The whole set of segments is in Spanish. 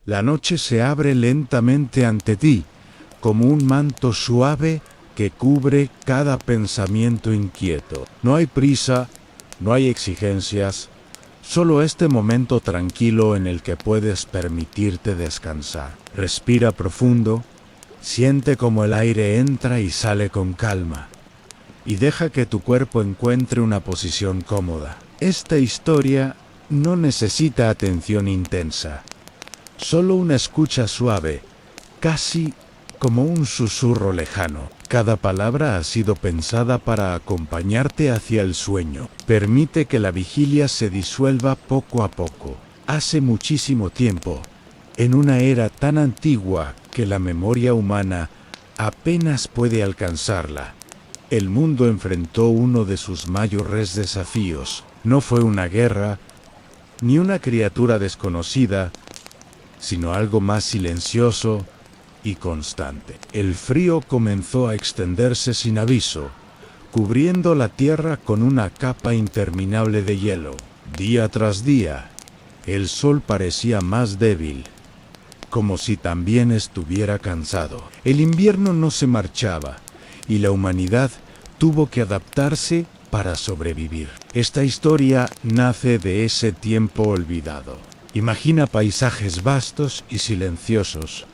La noche se abre lentamente ante ti, como un manto suave que cubre cada pensamiento inquieto. No hay prisa, no hay exigencias, solo este momento tranquilo en el que puedes permitirte descansar. Respira profundo, siente como el aire entra y sale con calma, y deja que tu cuerpo encuentre una posición cómoda. Esta historia no necesita atención intensa, solo una escucha suave, casi como un susurro lejano. Cada palabra ha sido pensada para acompañarte hacia el sueño. Permite que la vigilia se disuelva poco a poco. Hace muchísimo tiempo, en una era tan antigua que la memoria humana apenas puede alcanzarla, el mundo enfrentó uno de sus mayores desafíos. No fue una guerra, ni una criatura desconocida, sino algo más silencioso y constante. El frío comenzó a extenderse sin aviso, cubriendo la tierra con una capa interminable de hielo. Día tras día, el sol parecía más débil, como si también estuviera cansado. El invierno no se marchaba, y la humanidad tuvo que adaptarse para sobrevivir. Esta historia nace de ese tiempo olvidado. Imagina paisajes vastos y silenciosos,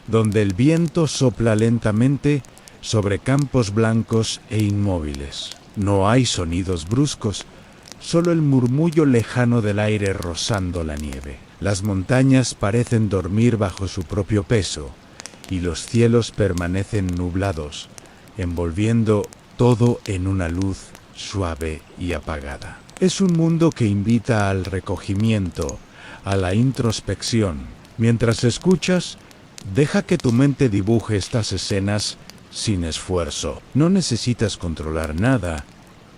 donde el viento sopla lentamente sobre campos blancos e inmóviles. No hay sonidos bruscos, solo el murmullo lejano del aire rozando la nieve. Las montañas parecen dormir bajo su propio peso, y los cielos permanecen nublados, envolviendo todo en una luz suave y apagada. Es un mundo que invita al recogimiento, a la introspección. Mientras escuchas, deja que tu mente dibuje estas escenas sin esfuerzo. No necesitas controlar nada,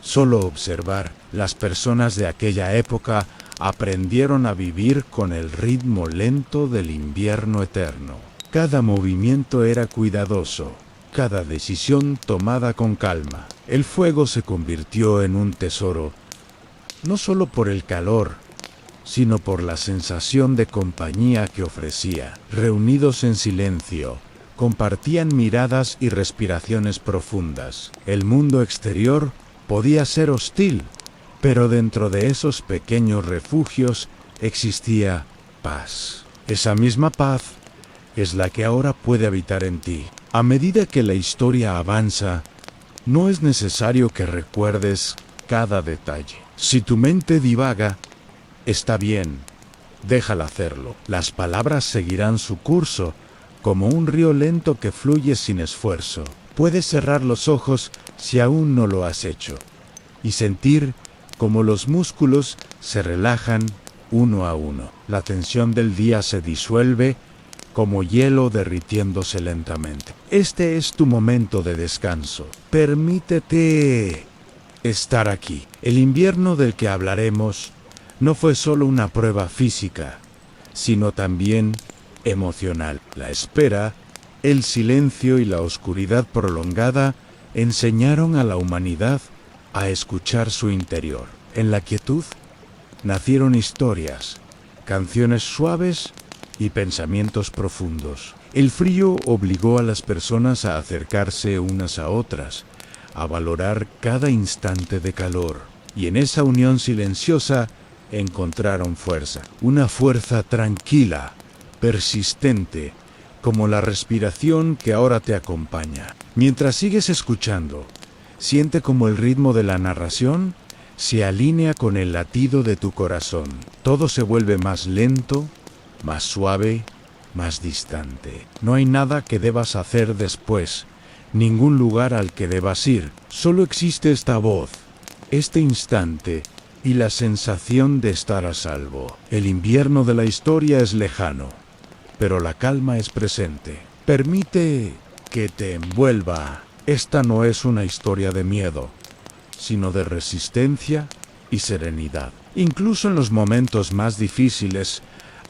solo observar. Las personas de aquella época aprendieron a vivir con el ritmo lento del invierno eterno. Cada movimiento era cuidadoso, cada decisión tomada con calma. El fuego se convirtió en un tesoro, no solo por el calor, sino por la sensación de compañía que ofrecía. Reunidos en silencio, compartían miradas y respiraciones profundas. El mundo exterior podía ser hostil, pero dentro de esos pequeños refugios existía paz. Esa misma paz es la que ahora puede habitar en ti. A medida que la historia avanza, no es necesario que recuerdes cada detalle. Si tu mente divaga, está bien, déjala hacerlo. Las palabras seguirán su curso, como un río lento que fluye sin esfuerzo. Puedes cerrar los ojos si aún no lo has hecho, y sentir como los músculos se relajan uno a uno. La tensión del día se disuelve, como hielo derritiéndose lentamente. Este es tu momento de descanso. Permítete estar aquí. El invierno del que hablaremos no fue solo una prueba física, sino también emocional. La espera, el silencio y la oscuridad prolongada enseñaron a la humanidad a escuchar su interior. En la quietud nacieron historias, canciones suaves y pensamientos profundos. El frío obligó a las personas a acercarse unas a otras, a valorar cada instante de calor, y en esa unión silenciosa encontraron fuerza. Una fuerza tranquila, persistente, como la respiración que ahora te acompaña. Mientras sigues escuchando, siente como el ritmo de la narración se alinea con el latido de tu corazón. Todo se vuelve más lento, más suave, más distante. No hay nada que debas hacer después, ningún lugar al que debas ir. Solo existe esta voz, este instante y la sensación de estar a salvo. El invierno de la historia es lejano, pero la calma es presente. Permite que te envuelva. Esta no es una historia de miedo, sino de resistencia y serenidad. Incluso en los momentos más difíciles,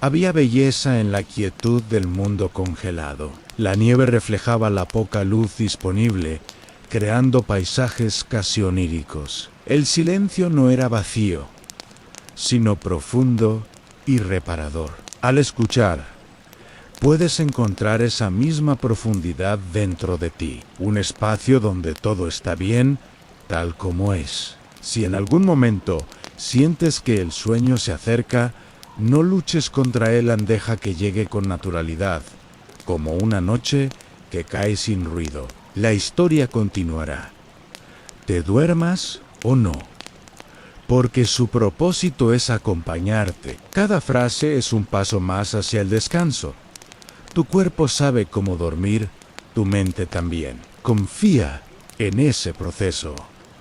había belleza en la quietud del mundo congelado. La nieve reflejaba la poca luz disponible, creando paisajes casi oníricos. El silencio no era vacío, sino profundo y reparador. Al escuchar, puedes encontrar esa misma profundidad dentro de ti, un espacio donde todo está bien, tal como es. Si en algún momento sientes que el sueño se acerca, no luches contra él, deja que llegue con naturalidad, como una noche que cae sin ruido. La historia continuará, te duermas o no, porque su propósito es acompañarte. Cada frase es un paso más hacia el descanso. Tu cuerpo sabe cómo dormir, tu mente también. Confía en ese proceso.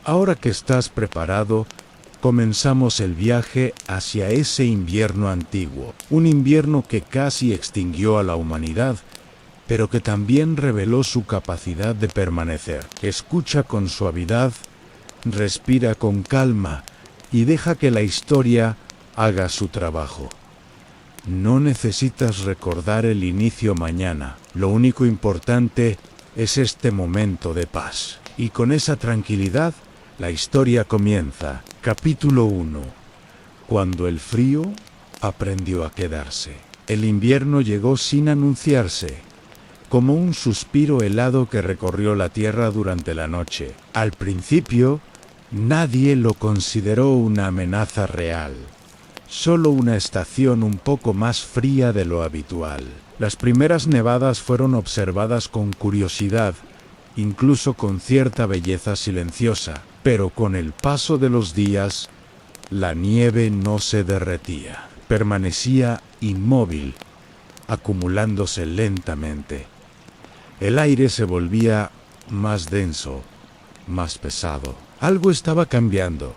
Ahora que estás preparado, comenzamos el viaje hacia ese invierno antiguo, un invierno que casi extinguió a la humanidad, pero que también reveló su capacidad de permanecer. Escucha con suavidad, respira con calma y deja que la historia haga su trabajo. No necesitas recordar el inicio mañana, lo único importante es este momento de paz. Y con esa tranquilidad, la historia comienza. Capítulo 1. Cuando el frío aprendió a quedarse. El invierno llegó sin anunciarse, como un suspiro helado que recorrió la tierra durante la noche. Al principio, nadie lo consideró una amenaza real, solo una estación un poco más fría de lo habitual. Las primeras nevadas fueron observadas con curiosidad, incluso con cierta belleza silenciosa, pero con el paso de los días, la nieve no se derretía, permanecía inmóvil, acumulándose lentamente. El aire se volvía más denso, más pesado. Algo estaba cambiando,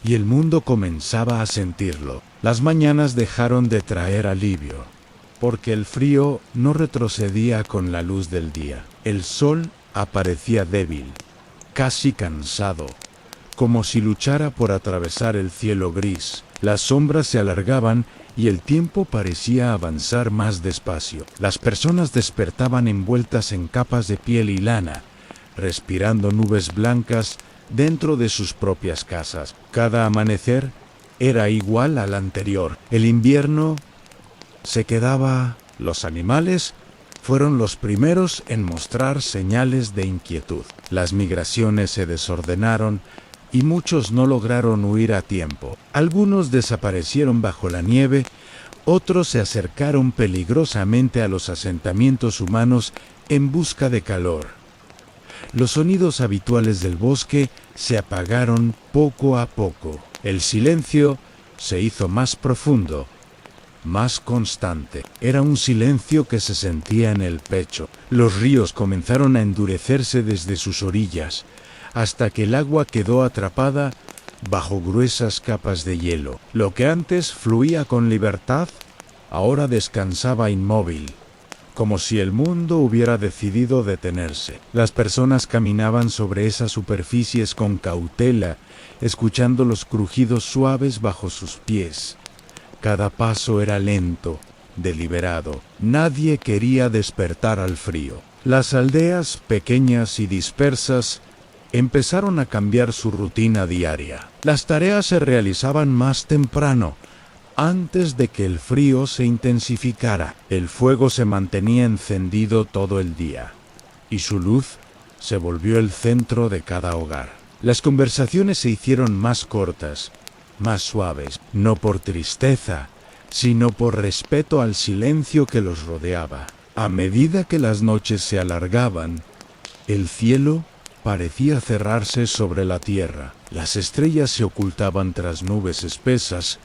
y el mundo comenzaba a sentirlo. Las mañanas dejaron de traer alivio, porque el frío no retrocedía con la luz del día. El sol aparecía débil, casi cansado, como si luchara por atravesar el cielo gris. Las sombras se alargaban y el tiempo parecía avanzar más despacio. Las personas despertaban envueltas en capas de piel y lana, respirando nubes blancas dentro de sus propias casas. Cada amanecer era igual al anterior. El invierno se quedaba. Los animales fueron los primeros en mostrar señales de inquietud. Las migraciones se desordenaron y muchos no lograron huir a tiempo. Algunos desaparecieron bajo la nieve, otros se acercaron peligrosamente a los asentamientos humanos en busca de calor. Los sonidos habituales del bosque se apagaron poco a poco. El silencio se hizo más profundo, más constante. Era un silencio que se sentía en el pecho. Los ríos comenzaron a endurecerse desde sus orillas, hasta que el agua quedó atrapada bajo gruesas capas de hielo. Lo que antes fluía con libertad, ahora descansaba inmóvil, como si el mundo hubiera decidido detenerse. Las personas caminaban sobre esas superficies con cautela, escuchando los crujidos suaves bajo sus pies. Cada paso era lento, deliberado. Nadie quería despertar al frío. Las aldeas, pequeñas y dispersas, empezaron a cambiar su rutina diaria. Las tareas se realizaban más temprano, antes de que el frío se intensificara. El fuego se mantenía encendido todo el día, y su luz se volvió el centro de cada hogar. Las conversaciones se hicieron más cortas, más suaves, no por tristeza, sino por respeto al silencio que los rodeaba. A medida que las noches se alargaban, el cielo parecía cerrarse sobre la tierra. Las estrellas se ocultaban tras nubes espesas,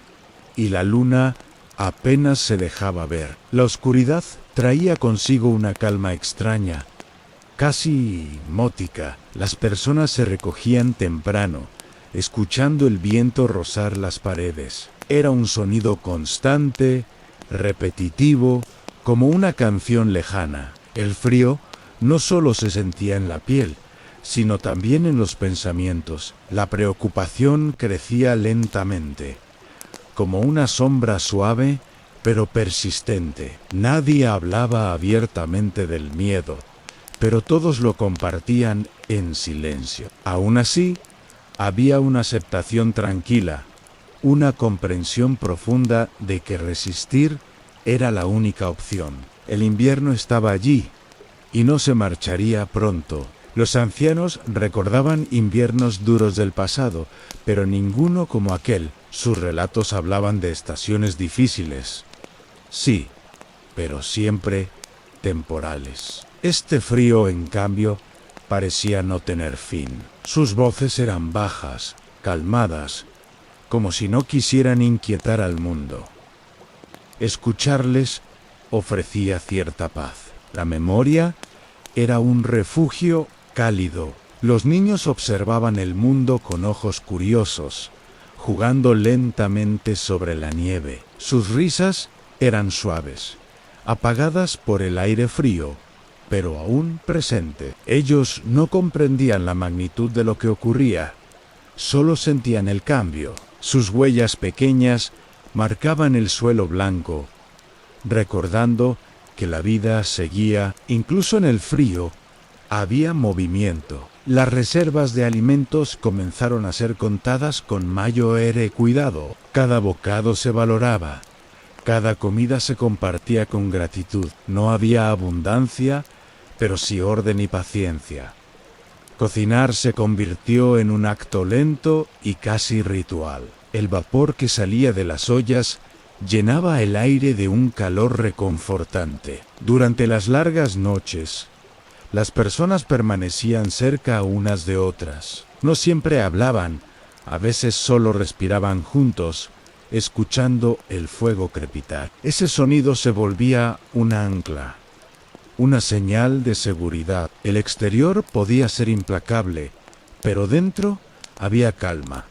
y la luna apenas se dejaba ver. La oscuridad traía consigo una calma extraña, casi hipnótica. Las personas se recogían temprano, escuchando el viento rozar las paredes. Era un sonido constante, repetitivo, como una canción lejana. El frío no solo se sentía en la piel, sino también en los pensamientos. La preocupación crecía lentamente, como una sombra suave, pero persistente. Nadie hablaba abiertamente del miedo, pero todos lo compartían en silencio. Aún así, había una aceptación tranquila, una comprensión profunda de que resistir era la única opción. El invierno estaba allí, y no se marcharía pronto. Los ancianos recordaban inviernos duros del pasado, pero ninguno como aquel. Sus relatos hablaban de estaciones difíciles. Sí, pero siempre temporales. Este frío, en cambio, parecía no tener fin. Sus voces eran bajas, calmadas, como si no quisieran inquietar al mundo. Escucharles ofrecía cierta paz. La memoria era un refugio cálido. Los niños observaban el mundo con ojos curiosos, jugando lentamente sobre la nieve. Sus risas eran suaves, apagadas por el aire frío, pero aún presente. Ellos no comprendían la magnitud de lo que ocurría, solo sentían el cambio. Sus huellas pequeñas marcaban el suelo blanco, recordando que la vida seguía. Incluso en el frío había movimiento. Las reservas de alimentos comenzaron a ser contadas con mayor cuidado. Cada bocado se valoraba. Cada comida se compartía con gratitud. No había abundancia, pero sí orden y paciencia. Cocinar se convirtió en un acto lento y casi ritual. El vapor que salía de las ollas llenaba el aire de un calor reconfortante. Durante las largas noches, las personas permanecían cerca unas de otras. No siempre hablaban, a veces solo respiraban juntos, escuchando el fuego crepitar. Ese sonido se volvía una ancla, una señal de seguridad. El exterior podía ser implacable, pero dentro había calma.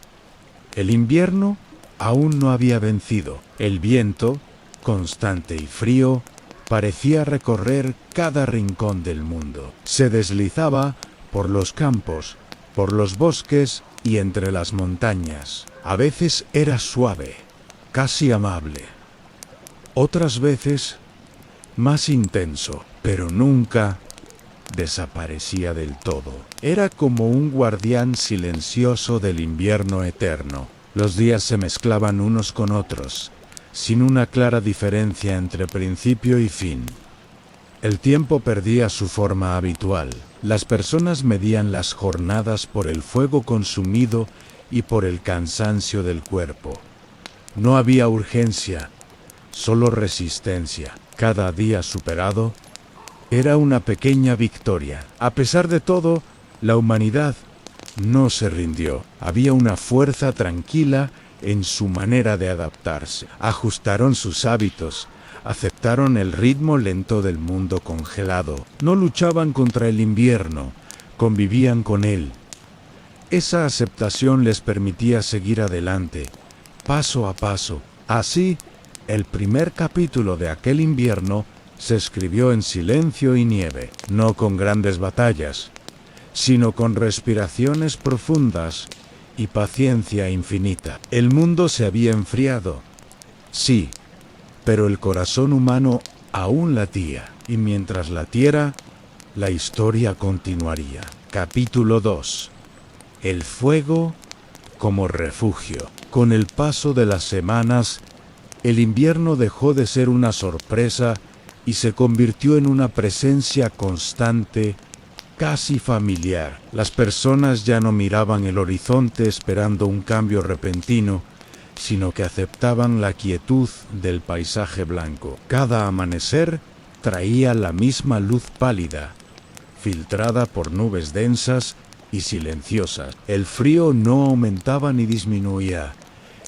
El invierno aún no había vencido. El viento, constante y frío, parecía recorrer cada rincón del mundo. Se deslizaba por los campos, por los bosques y entre las montañas. A veces era suave, casi amable. Otras veces más intenso, pero nunca desaparecía del todo. Era como un guardián silencioso del invierno eterno. Los días se mezclaban unos con otros, sin una clara diferencia entre principio y fin. El tiempo perdía su forma habitual. Las personas medían las jornadas por el fuego consumido y por el cansancio del cuerpo. No había urgencia, solo resistencia. Cada día superado era una pequeña victoria. A pesar de todo, la humanidad no se rindió. Había una fuerza tranquila en su manera de adaptarse. Ajustaron sus hábitos, aceptaron el ritmo lento del mundo congelado. No luchaban contra el invierno, convivían con él. Esa aceptación les permitía seguir adelante, paso a paso. Así, el primer capítulo de aquel invierno se escribió en silencio y nieve, no con grandes batallas, sino con respiraciones profundas y paciencia infinita. El mundo se había enfriado, sí, pero el corazón humano aún latía, y mientras latiera, la historia continuaría. Capítulo 2. El fuego como refugio. Con el paso de las semanas, el invierno dejó de ser una sorpresa y se convirtió en una presencia constante, casi familiar. Las personas ya no miraban el horizonte esperando un cambio repentino, sino que aceptaban la quietud del paisaje blanco. Cada amanecer traía la misma luz pálida, filtrada por nubes densas y silenciosas. El frío no aumentaba ni disminuía,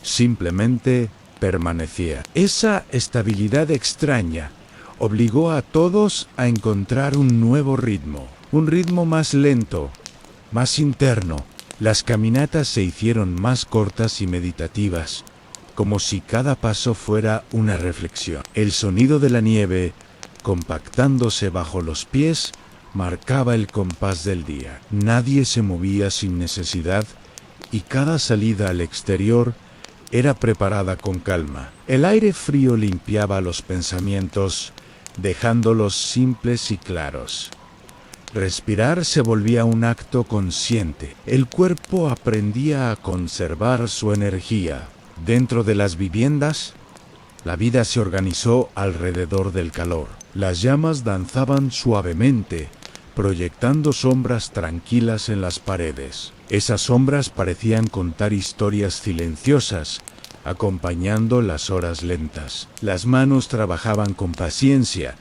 simplemente permanecía. Esa estabilidad extraña obligó a todos a encontrar un nuevo ritmo, un ritmo más lento, más interno. Las caminatas se hicieron más cortas y meditativas, como si cada paso fuera una reflexión. El sonido de la nieve, compactándose bajo los pies, marcaba el compás del día. Nadie se movía sin necesidad y cada salida al exterior era preparada con calma. El aire frío limpiaba los pensamientos, dejándolos simples y claros. Respirar se volvía un acto consciente. El cuerpo aprendía a conservar su energía. Dentro de las viviendas, La vida se organizó alrededor del calor. Las llamas danzaban suavemente, proyectando sombras tranquilas en las paredes. Esas sombras parecían contar historias silenciosas, acompañando las horas lentas. Las manos trabajaban con paciencia,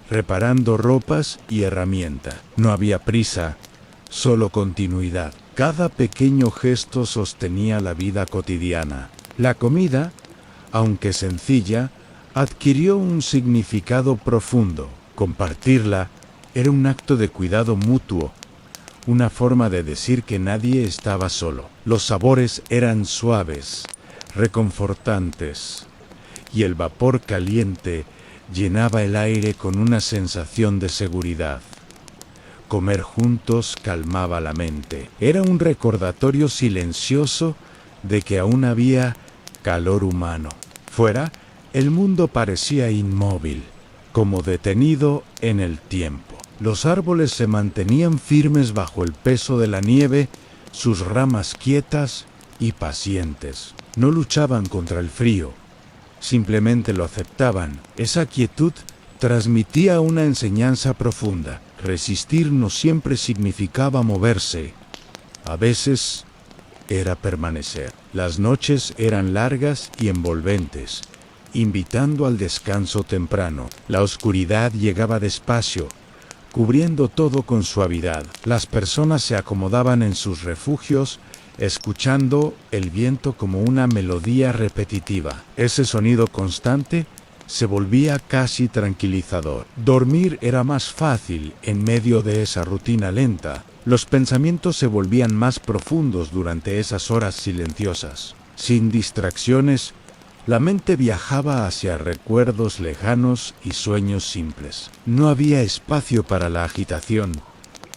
reparando ropas y herramientas. No había prisa, solo continuidad. Cada pequeño gesto sostenía la vida cotidiana. La comida, aunque sencilla, adquirió un significado profundo. Compartirla era un acto de cuidado mutuo, una forma de decir que nadie estaba solo. Los sabores eran suaves, reconfortantes, y el vapor caliente llenaba el aire con una sensación de seguridad. Comer juntos calmaba la mente. Era un recordatorio silencioso de que aún había calor humano. Fuera, el mundo parecía inmóvil, como detenido en el tiempo. Los árboles se mantenían firmes bajo el peso de la nieve, sus ramas quietas y pacientes. No luchaban contra el frío, simplemente lo aceptaban. Esa quietud transmitía una enseñanza profunda. Resistir no siempre significaba moverse. A veces era permanecer. Las noches eran largas y envolventes, invitando al descanso temprano. La oscuridad llegaba despacio, cubriendo todo con suavidad. Las personas se acomodaban en sus refugios, escuchando el viento como una melodía repetitiva. Ese sonido constante se volvía casi tranquilizador. Dormir era más fácil en medio de esa rutina lenta. Los pensamientos se volvían más profundos durante esas horas silenciosas. Sin distracciones, la mente viajaba hacia recuerdos lejanos y sueños simples. No había espacio para la agitación,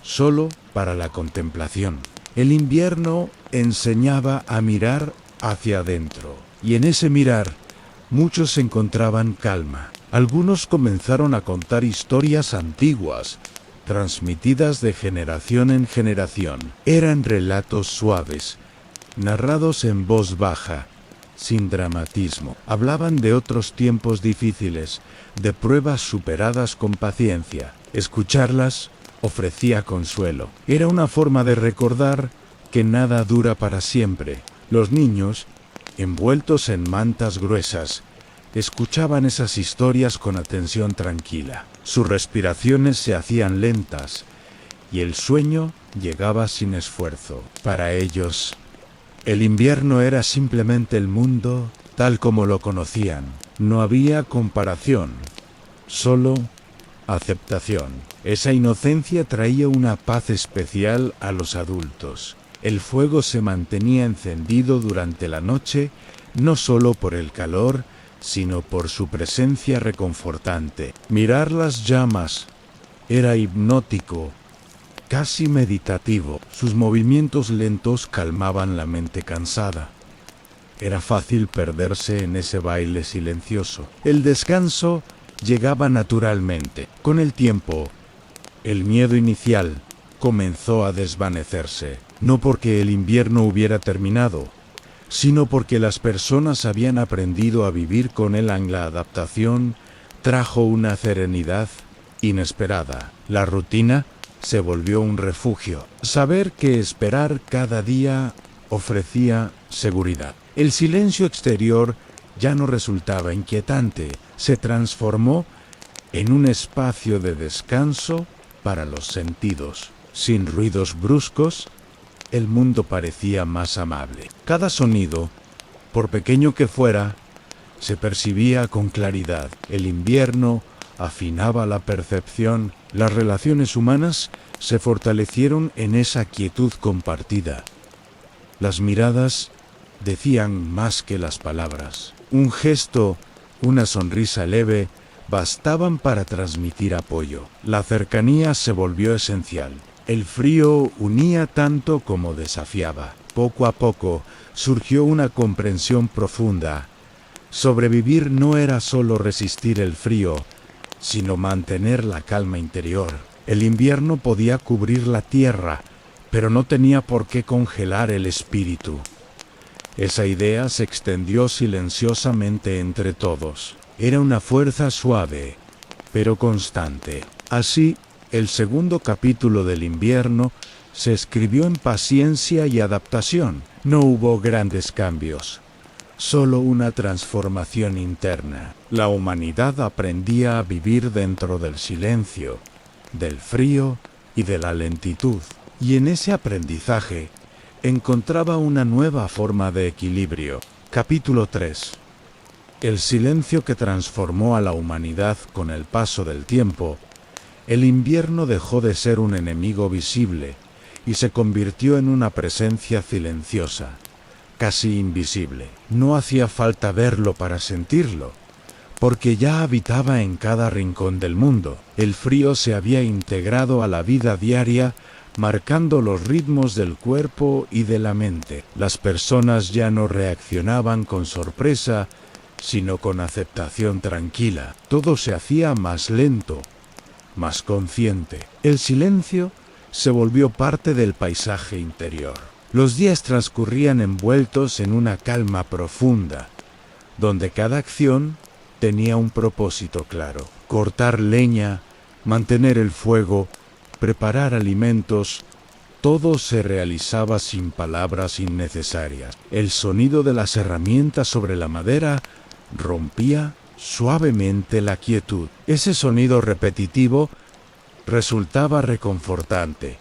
solo para la contemplación. El invierno enseñaba a mirar hacia adentro, y en ese mirar, muchos encontraban calma. Algunos comenzaron a contar historias antiguas, transmitidas de generación en generación. Eran relatos suaves, narrados en voz baja, sin dramatismo. Hablaban de otros tiempos difíciles, de pruebas superadas con paciencia. Escucharlas ofrecía consuelo. Era una forma de recordar que nada dura para siempre. Los niños, envueltos en mantas gruesas, escuchaban esas historias con atención tranquila. Sus respiraciones se hacían lentas y el sueño llegaba sin esfuerzo. Para ellos, el invierno era simplemente el mundo tal como lo conocían. No había comparación, solo aceptación. Esa inocencia traía una paz especial a los adultos. El fuego se mantenía encendido durante la noche, no solo por el calor, sino por su presencia reconfortante. Mirar las llamas era hipnótico, casi meditativo. Sus movimientos lentos calmaban la mente cansada. Era fácil perderse en ese baile silencioso. El descanso llegaba naturalmente. Con el tiempo, el miedo inicial comenzó a desvanecerse. No porque el invierno hubiera terminado, sino porque las personas habían aprendido a vivir con él. La adaptación trajo una serenidad inesperada. La rutina se volvió un refugio. Saber que esperar cada día ofrecía seguridad. El silencio exterior ya no resultaba inquietante, se transformó en un espacio de descanso para los sentidos. Sin ruidos bruscos, el mundo parecía más amable. Cada sonido, por pequeño que fuera, se percibía con claridad. El invierno afinaba la percepción. Las relaciones humanas se fortalecieron en esa quietud compartida. Las miradas decían más que las palabras. Un gesto, una sonrisa leve, bastaban para transmitir apoyo. La cercanía se volvió esencial. El frío unía tanto como desafiaba. Poco a poco surgió una comprensión profunda. Sobrevivir no era solo resistir el frío, sino mantener la calma interior. El invierno podía cubrir la tierra, pero no tenía por qué congelar el espíritu. Esa idea se extendió silenciosamente entre todos. Era una fuerza suave, pero constante. Así, el segundo capítulo del invierno se escribió en paciencia y adaptación. No hubo grandes cambios, solo una transformación interna. La humanidad aprendía a vivir dentro del silencio, del frío y de la lentitud. Y en ese aprendizaje encontraba una nueva forma de equilibrio. Capítulo 3. El silencio que transformó a la humanidad con el paso del tiempo. El invierno dejó de ser un enemigo visible y se convirtió en una presencia silenciosa, casi invisible. No hacía falta verlo para sentirlo, porque ya habitaba en cada rincón del mundo. El frío se había integrado a la vida diaria, marcando los ritmos del cuerpo y de la mente. Las personas ya no reaccionaban con sorpresa, sino con aceptación tranquila. Todo se hacía más lento, más consciente. El silencio se volvió parte del paisaje interior. Los días transcurrían envueltos en una calma profunda, donde cada acción tenía un propósito claro: cortar leña, mantener el fuego, preparar alimentos. Todo se realizaba sin palabras innecesarias. El sonido de las herramientas sobre la madera rompía suavemente la quietud. Ese sonido repetitivo resultaba reconfortante.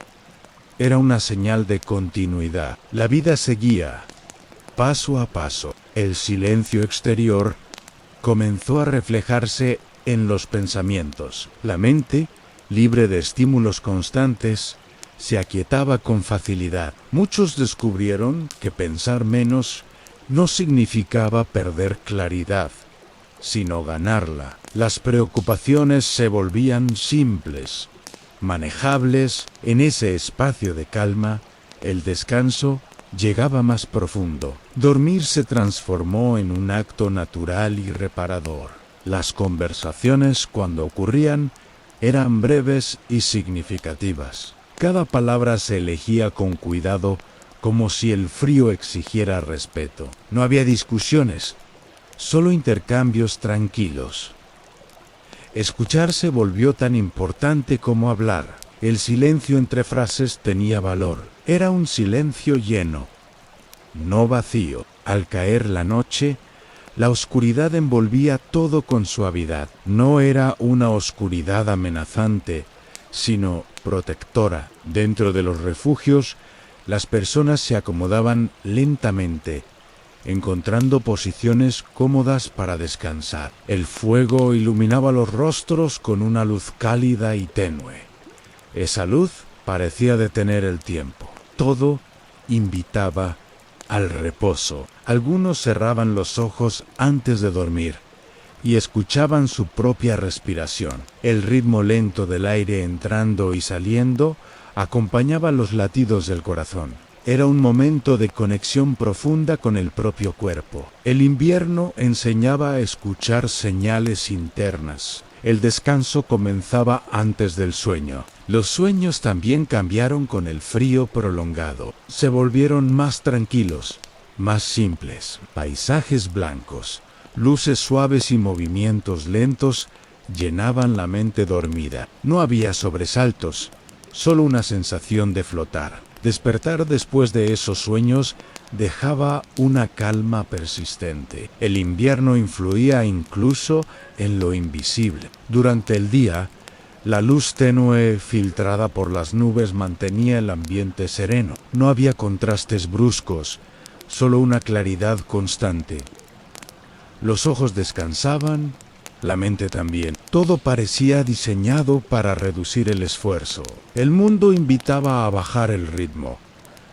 Era una señal de continuidad. La vida seguía, paso a paso. El silencio exterior comenzó a reflejarse en los pensamientos. La mente, libre de estímulos constantes, se aquietaba con facilidad. Muchos descubrieron que pensar menos no significaba perder claridad, sino ganarla. Las preocupaciones se volvían simples, manejables. En ese espacio de calma, el descanso llegaba más profundo. Dormir se transformó en un acto natural y reparador. Las conversaciones, cuando ocurrían, eran breves y significativas. Cada palabra se elegía con cuidado, como si el frío exigiera respeto. No había discusiones, solo intercambios tranquilos. Escuchar se volvió tan importante como hablar. El silencio entre frases tenía valor. Era un silencio lleno, no vacío. Al caer la noche, la oscuridad envolvía todo con suavidad. No era una oscuridad amenazante, sino protectora. Dentro de los refugios, las personas se acomodaban lentamente, encontrando posiciones cómodas para descansar. El fuego iluminaba los rostros con una luz cálida y tenue. Esa luz parecía detener el tiempo. Todo invitaba al reposo. Algunos cerraban los ojos antes de dormir y escuchaban su propia respiración. El ritmo lento del aire entrando y saliendo acompañaba los latidos del corazón. Era un momento de conexión profunda con el propio cuerpo. El invierno enseñaba a escuchar señales internas. El descanso comenzaba antes del sueño. Los sueños también cambiaron con el frío prolongado. Se volvieron más tranquilos, más simples. Paisajes blancos, luces suaves y movimientos lentos llenaban la mente dormida. No había sobresaltos, solo una sensación de flotar. Despertar después de esos sueños dejaba una calma persistente. El invierno influía incluso en lo invisible. Durante el día, la luz tenue filtrada por las nubes mantenía el ambiente sereno. No había contrastes bruscos, solo una claridad constante. Los ojos descansaban, la mente también. Todo parecía diseñado para reducir el esfuerzo. El mundo invitaba a bajar el ritmo.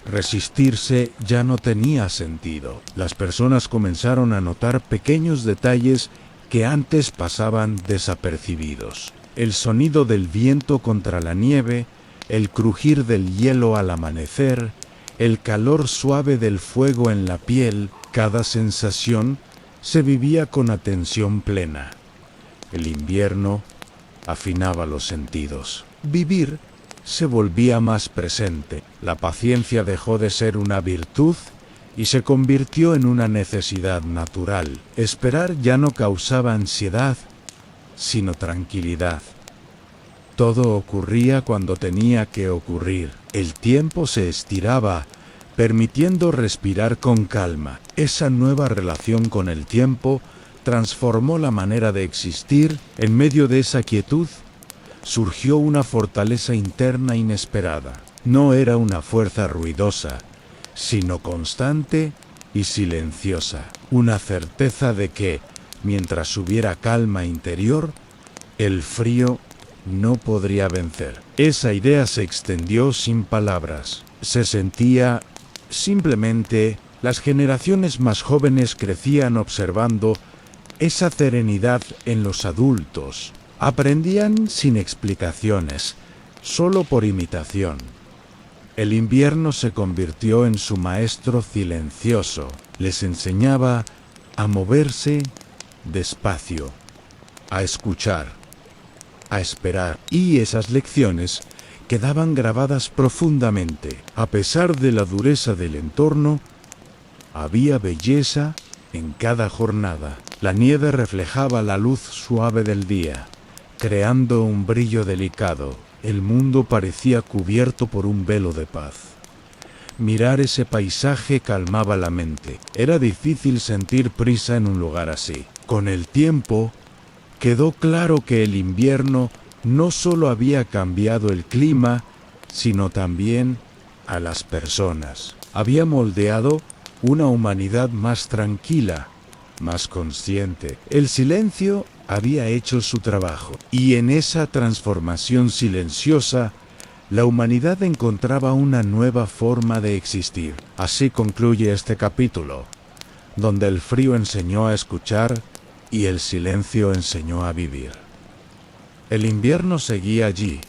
Resistirse ya no tenía sentido. Las personas comenzaron a notar pequeños detalles que antes pasaban desapercibidos. El sonido del viento contra la nieve, el crujir del hielo al amanecer, el calor suave del fuego en la piel. Cada sensación se vivía con atención plena. El invierno afinaba los sentidos. Vivir se volvía más presente. La paciencia dejó de ser una virtud y se convirtió en una necesidad natural. Esperar ya no causaba ansiedad, sino tranquilidad. Todo ocurría cuando tenía que ocurrir. El tiempo se estiraba, permitiendo respirar con calma. Esa nueva relación con el tiempo transformó la manera de existir. En medio de esa quietud, surgió una fortaleza interna inesperada. No era una fuerza ruidosa, sino constante y silenciosa. Una certeza de que, mientras hubiera calma interior, el frío no podría vencer. Esa idea se extendió sin palabras. Se sentía simplemente. Las generaciones más jóvenes crecían observando esa serenidad en los adultos. Aprendían sin explicaciones, solo por imitación. El invierno se convirtió en su maestro silencioso. Les enseñaba a moverse despacio, a escuchar, a esperar. Y esas lecciones quedaban grabadas profundamente. A pesar de la dureza del entorno, había belleza en cada jornada. La nieve reflejaba la luz suave del día, creando un brillo delicado. El mundo parecía cubierto por un velo de paz. Mirar ese paisaje calmaba la mente. Era difícil sentir prisa en un lugar así. Con el tiempo, quedó claro que el invierno no solo había cambiado el clima, sino también a las personas. Había moldeado una humanidad más tranquila, más consciente. El silencio había hecho su trabajo, y en esa transformación silenciosa, la humanidad encontraba una nueva forma de existir. Así concluye este capítulo, donde el frío enseñó a escuchar y el silencio enseñó a vivir. El invierno seguía allí,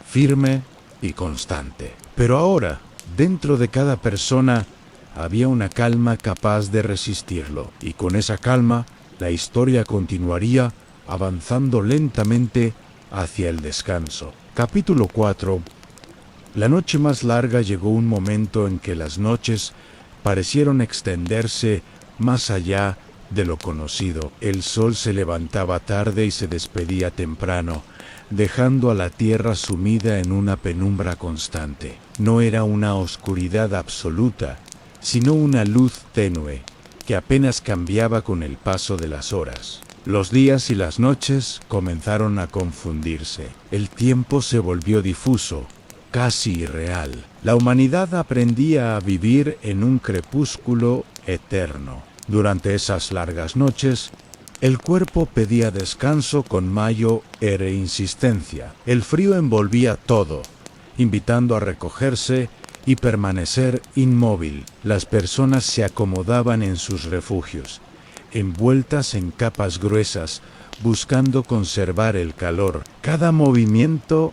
firme y constante. Pero ahora, dentro de cada persona, había una calma capaz de resistirlo. Y con esa calma, la historia continuaría avanzando lentamente hacia el descanso. Capítulo 4. La noche más larga llegó un momento en que las noches parecieron extenderse más allá de lo conocido. El sol se levantaba tarde y se despedía temprano, dejando a la tierra sumida en una penumbra constante. No era una oscuridad absoluta, sino una luz tenue, que apenas cambiaba con el paso de las horas. Los días y las noches comenzaron a confundirse. El tiempo se volvió difuso, casi irreal. La humanidad aprendía a vivir en un crepúsculo eterno. Durante esas largas noches, el cuerpo pedía descanso con mayor insistencia. El frío envolvía todo, invitando a recogerse y permanecer inmóvil. Las personas se acomodaban en sus refugios, envueltas en capas gruesas, buscando conservar el calor. Cada movimiento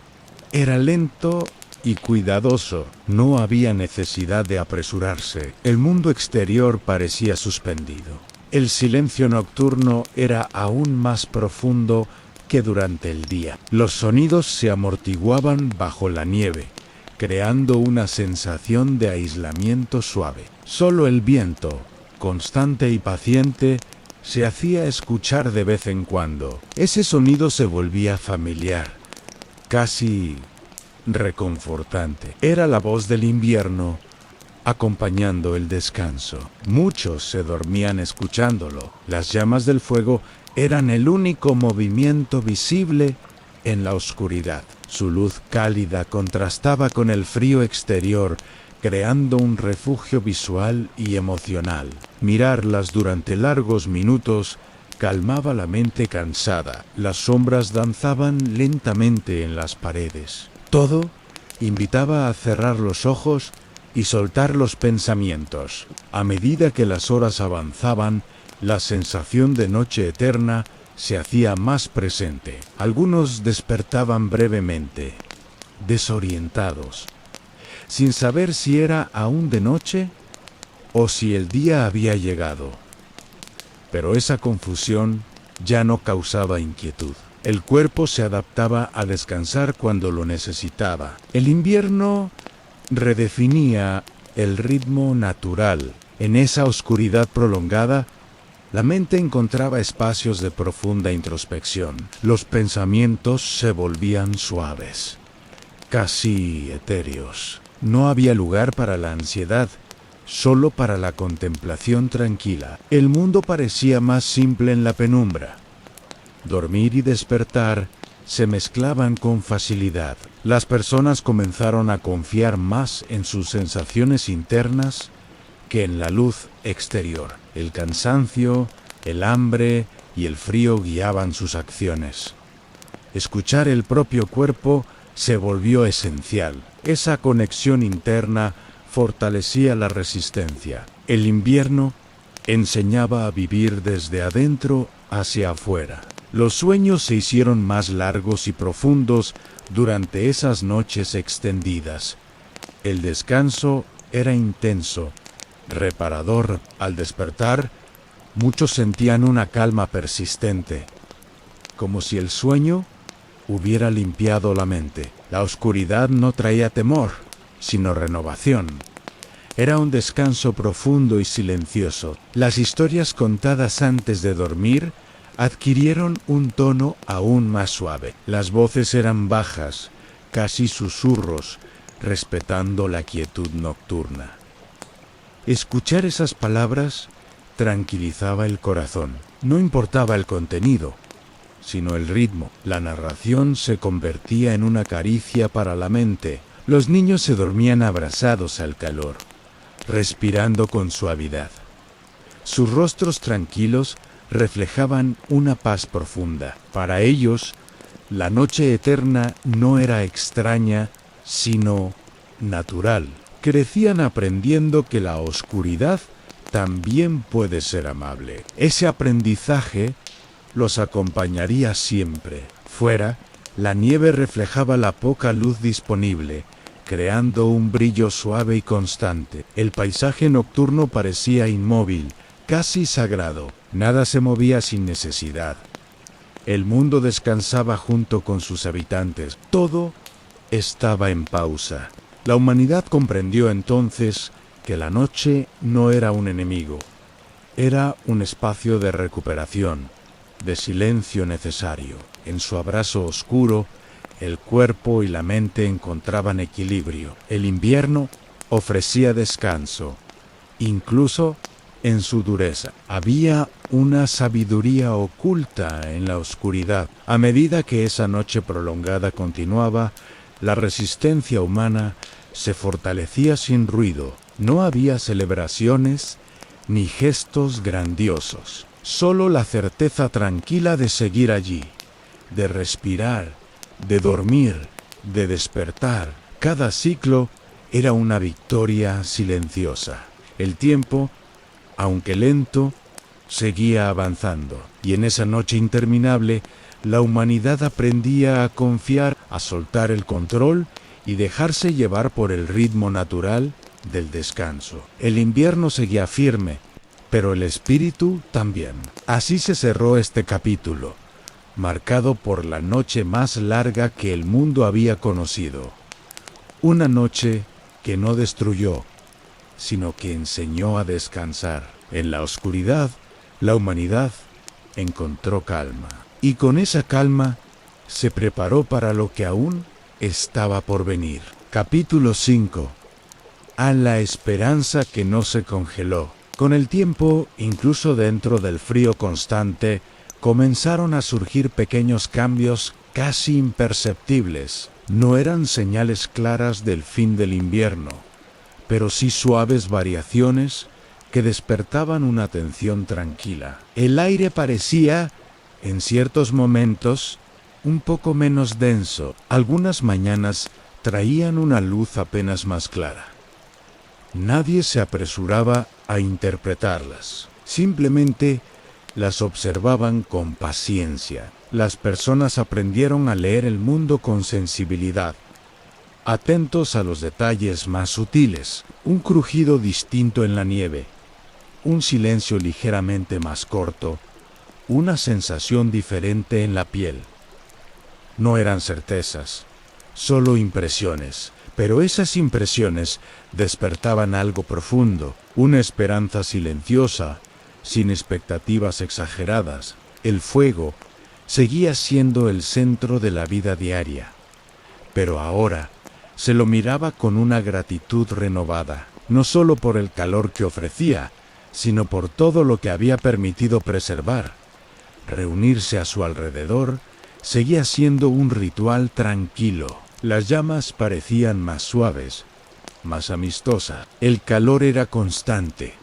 era lento y cuidadoso. No había necesidad de apresurarse. El mundo exterior parecía suspendido. El silencio nocturno era aún más profundo que durante el día. Los sonidos se amortiguaban bajo la nieve, creando una sensación de aislamiento suave. Solo el viento, constante y paciente, se hacía escuchar de vez en cuando. Ese sonido se volvía familiar, casi reconfortante. Era la voz del invierno, acompañando el descanso. Muchos se dormían escuchándolo. Las llamas del fuego eran el único movimiento visible en la oscuridad. Su luz cálida contrastaba con el frío exterior, creando un refugio visual y emocional. Mirarlas durante largos minutos calmaba la mente cansada. Las sombras danzaban lentamente en las paredes. Todo invitaba a cerrar los ojos y soltar los pensamientos. A medida que las horas avanzaban, la sensación de noche eterna se hacía más presente. Algunos despertaban brevemente, desorientados, sin saber si era aún de noche o si el día había llegado. Pero esa confusión ya no causaba inquietud. El cuerpo se adaptaba a descansar cuando lo necesitaba. El invierno redefinía el ritmo natural. En esa oscuridad prolongada, la mente encontraba espacios de profunda introspección. Los pensamientos se volvían suaves, casi etéreos. No había lugar para la ansiedad, solo para la contemplación tranquila. El mundo parecía más simple en la penumbra. Dormir y despertar se mezclaban con facilidad. Las personas comenzaron a confiar más en sus sensaciones internas que en la luz exterior. El cansancio, el hambre y el frío guiaban sus acciones. Escuchar el propio cuerpo se volvió esencial. Esa conexión interna fortalecía la resistencia. El invierno enseñaba a vivir desde adentro hacia afuera. Los sueños se hicieron más largos y profundos durante esas noches extendidas. El descanso era intenso, reparador. Al despertar, muchos sentían una calma persistente, como si el sueño hubiera limpiado la mente. La oscuridad no traía temor, sino renovación. Era un descanso profundo y silencioso. Las historias contadas antes de dormir adquirieron un tono aún más suave. Las voces eran bajas, casi susurros, respetando la quietud nocturna. Escuchar esas palabras tranquilizaba el corazón. No importaba el contenido, sino el ritmo. La narración se convertía en una caricia para la mente. Los niños se dormían abrazados al calor, respirando con suavidad. Sus rostros tranquilos reflejaban una paz profunda. Para ellos, la noche eterna no era extraña, sino natural. Crecían aprendiendo que la oscuridad también puede ser amable. Ese aprendizaje los acompañaría siempre. Fuera, la nieve reflejaba la poca luz disponible, creando un brillo suave y constante. El paisaje nocturno parecía inmóvil, casi sagrado. Nada se movía sin necesidad. El mundo descansaba junto con sus habitantes. Todo estaba en pausa. La humanidad comprendió entonces que la noche no era un enemigo. Era un espacio de recuperación, de silencio necesario. En su abrazo oscuro, el cuerpo y la mente encontraban equilibrio. El invierno ofrecía descanso, incluso en su dureza. Había una sabiduría oculta en la oscuridad. A medida que esa noche prolongada continuaba, la resistencia humana se fortalecía sin ruido. No había celebraciones ni gestos grandiosos. Solo la certeza tranquila de seguir allí, de respirar, de dormir, de despertar. Cada ciclo era una victoria silenciosa. El tiempo, aunque lento, seguía avanzando. Y en esa noche interminable, la humanidad aprendía a confiar, a soltar el control y dejarse llevar por el ritmo natural del descanso. El invierno seguía firme, pero el espíritu también. Así se cerró este capítulo, marcado por la noche más larga que el mundo había conocido. Una noche que no destruyó, sino que enseñó a descansar. En la oscuridad, la humanidad encontró calma. Y con esa calma, se preparó para lo que aún estaba por venir. Capítulo 5. A la esperanza que no se congeló. Con el tiempo, incluso dentro del frío constante, comenzaron a surgir pequeños cambios casi imperceptibles. No eran señales claras del fin del invierno, pero sí suaves variaciones que despertaban una atención tranquila. El aire parecía, en ciertos momentos, un poco menos denso. Algunas mañanas traían una luz apenas más clara. Nadie se apresuraba a interpretarlas. Simplemente las observaban con paciencia. Las personas aprendieron a leer el mundo con sensibilidad, atentos a los detalles más sutiles. Un crujido distinto en la nieve, un silencio ligeramente más corto, una sensación diferente en la piel. No eran certezas, solo impresiones, Pero esas impresiones despertaban algo profundo, una esperanza silenciosa, sin expectativas exageradas. El fuego seguía siendo el centro de la vida diaria, pero ahora se lo miraba con una gratitud renovada, no solo por el calor que ofrecía, sino por todo lo que había permitido preservar. Reunirse a su alrededor seguía siendo un ritual tranquilo. Las llamas parecían más suaves, más amistosas. El calor era constante,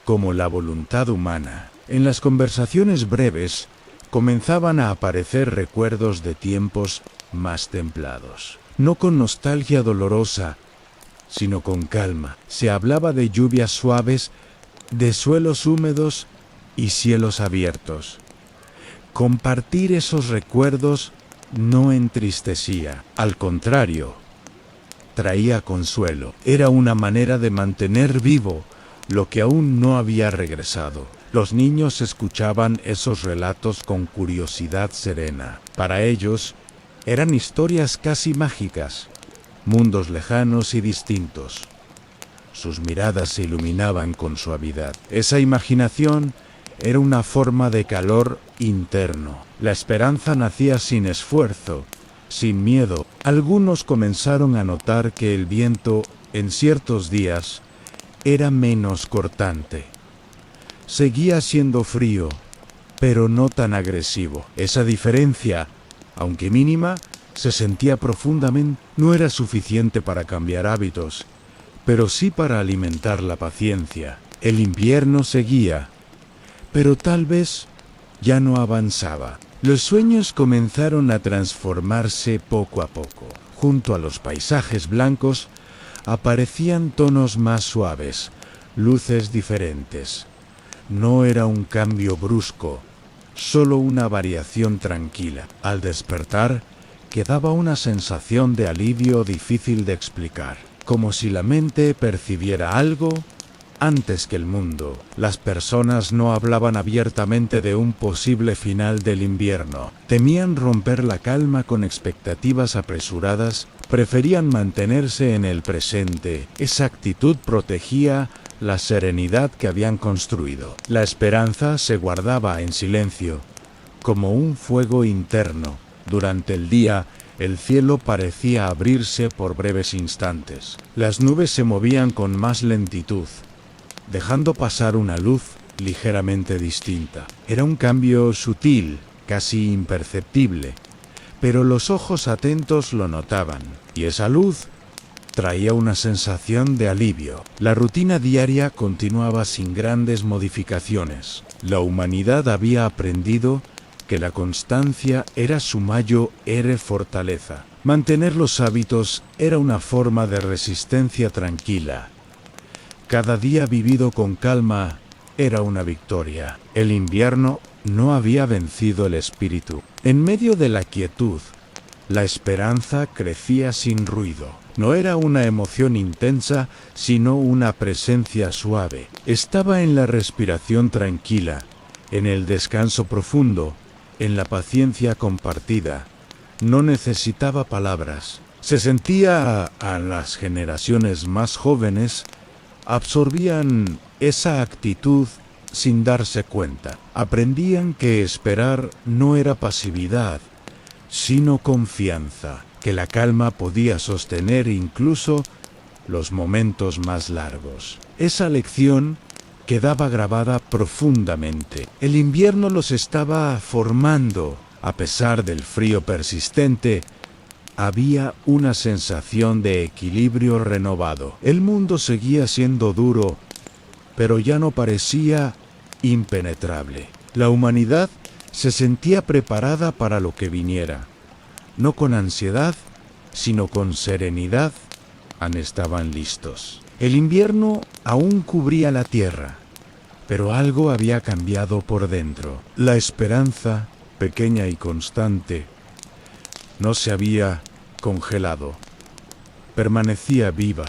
como la voluntad humana. En las conversaciones breves comenzaban a aparecer recuerdos de tiempos más templados. No con nostalgia dolorosa, sino con calma. Se hablaba de lluvias suaves, de suelos húmedos y cielos abiertos. Compartir esos recuerdos no entristecía, al contrario, traía consuelo. Era una manera de mantener vivo lo que aún no había regresado. Los niños escuchaban esos relatos con curiosidad serena. Para ellos, eran historias casi mágicas, mundos lejanos y distintos. Sus miradas se iluminaban con suavidad. Esa imaginación era una forma de calor interno. La esperanza nacía sin esfuerzo, sin miedo. Algunos comenzaron a notar que el viento, en ciertos días, era menos cortante. Seguía siendo frío, pero no tan agresivo. Esa diferencia, aunque mínima, se sentía profundamente. No era suficiente para cambiar hábitos, pero sí para alimentar la paciencia. El invierno seguía, pero tal vez ya no avanzaba. Los sueños comenzaron a transformarse poco a poco. Junto a los paisajes blancos aparecían tonos más suaves, luces diferentes. No era un cambio brusco, solo una variación tranquila. Al despertar, quedaba una sensación de alivio difícil de explicar, como si la mente percibiera algo antes que el mundo. Las personas no hablaban abiertamente de un posible final del invierno. Temían romper la calma con expectativas apresuradas, preferían mantenerse en el presente. Esa actitud protegía la serenidad que habían construido. La esperanza se guardaba en silencio, como un fuego interno. Durante el día, el cielo parecía abrirse por breves instantes. Las nubes se movían con más lentitud, dejando pasar una luz ligeramente distinta. Era un cambio sutil, casi imperceptible, pero los ojos atentos lo notaban, y esa luz traía una sensación de alivio. La rutina diaria continuaba sin grandes modificaciones. La humanidad había aprendido que la constancia era su mayor fortaleza. Mantener los hábitos era una forma de resistencia tranquila. Cada día vivido con calma era una victoria. El invierno no había vencido el espíritu. En medio de la quietud, la esperanza crecía sin ruido. No era una emoción intensa, sino una presencia suave. Estaba en la respiración tranquila, en el descanso profundo, en la paciencia compartida. No necesitaba palabras. Se sentía a las generaciones más jóvenes absorbían esa actitud sin darse cuenta. Aprendían que esperar no era pasividad, sino confianza, que la calma podía sostener incluso los momentos más largos. Esa lección quedaba grabada profundamente. El invierno los estaba formando. A pesar del frío persistente, había una sensación de equilibrio renovado. El mundo seguía siendo duro, pero ya no parecía impenetrable. La humanidad se sentía preparada para lo que viniera. No con ansiedad, sino con serenidad, estaban listos. El invierno aún cubría la tierra, pero algo había cambiado por dentro. La esperanza, pequeña y constante, no se había congelado. Permanecía viva,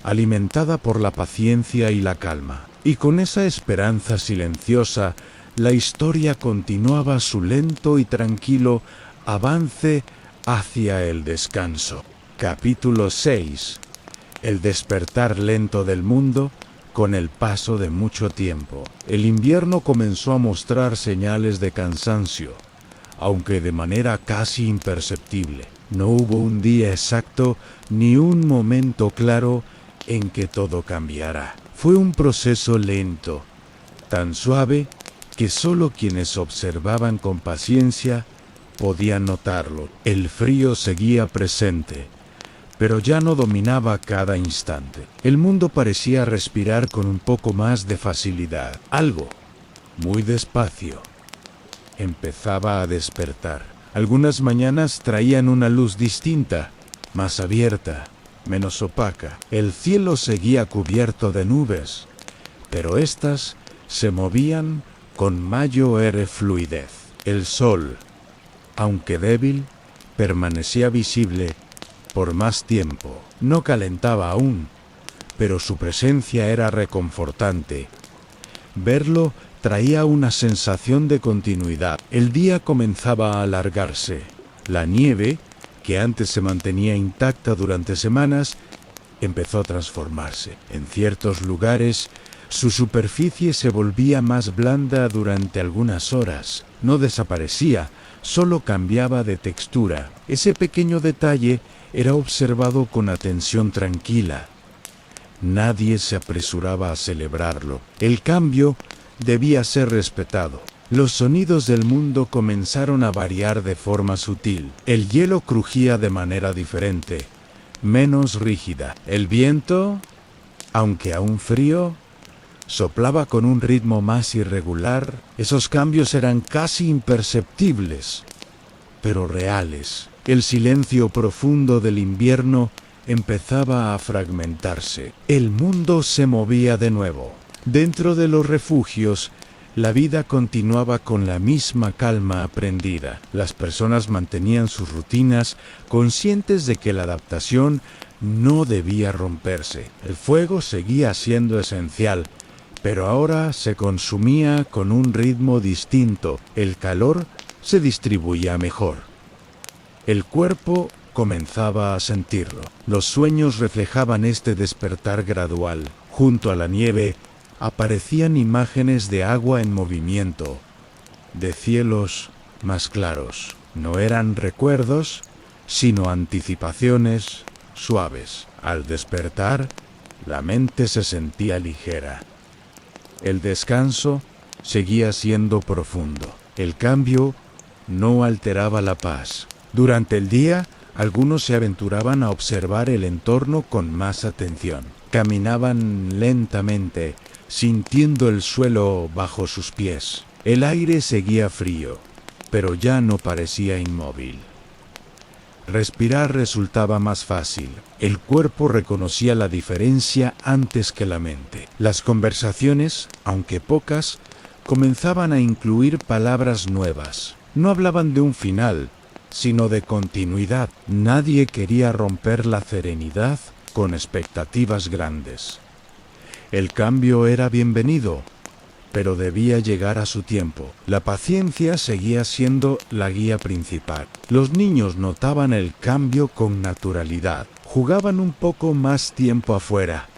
alimentada por la paciencia y la calma. Y con esa esperanza silenciosa, la historia continuaba su lento y tranquilo avance hacia el descanso. Capítulo 6. El despertar lento del mundo con el paso de mucho tiempo. El invierno comenzó a mostrar señales de cansancio, aunque de manera casi imperceptible. No hubo un día exacto ni un momento claro en que todo cambiara. Fue un proceso lento, tan suave que solo quienes observaban con paciencia podían notarlo. El frío seguía presente, pero ya no dominaba cada instante. El mundo parecía respirar con un poco más de facilidad. Algo, muy despacio, empezaba a despertar. Algunas mañanas traían una luz distinta, más abierta, menos opaca. El cielo seguía cubierto de nubes, pero éstas se movían con mayor fluidez. El sol, aunque débil, permanecía visible por más tiempo. No calentaba aún, pero su presencia era reconfortante. Verlo traía una sensación de continuidad. El día comenzaba a alargarse. La nieve, que antes se mantenía intacta durante semanas, empezó a transformarse. En ciertos lugares, su superficie se volvía más blanda durante algunas horas. No desaparecía, solo cambiaba de textura. Ese pequeño detalle era observado con atención tranquila. Nadie se apresuraba a celebrarlo. El cambio debía ser respetado. Los sonidos del mundo comenzaron a variar de forma sutil. El hielo crujía de manera diferente, menos rígida. El viento, aunque aún frío, soplaba con un ritmo más irregular. Esos cambios eran casi imperceptibles, pero reales. El silencio profundo del invierno empezaba a fragmentarse. El mundo se movía de nuevo. Dentro de los refugios, la vida continuaba con la misma calma aprendida. Las personas mantenían sus rutinas, conscientes de que la adaptación no debía romperse. El fuego seguía siendo esencial, pero ahora se consumía con un ritmo distinto. El calor se distribuía mejor. El cuerpo comenzaba a sentirlo. Los sueños reflejaban este despertar gradual. Junto a la nieve aparecían imágenes de agua en movimiento, de cielos más claros. No eran recuerdos, sino anticipaciones suaves. Al despertar, la mente se sentía ligera. El descanso seguía siendo profundo. El cambio no alteraba la paz. Durante el día, algunos se aventuraban a observar el entorno con más atención. Caminaban lentamente, sintiendo el suelo bajo sus pies. El aire seguía frío, pero ya no parecía inmóvil. Respirar resultaba más fácil. El cuerpo reconocía la diferencia antes que la mente. Las conversaciones, aunque pocas, comenzaban a incluir palabras nuevas. No hablaban de un final, sino de continuidad. Nadie quería romper la serenidad con expectativas grandes. El cambio era bienvenido, pero debía llegar a su tiempo. La paciencia seguía siendo la guía principal. Los niños notaban el cambio con naturalidad. Jugaban un poco más tiempo afuera,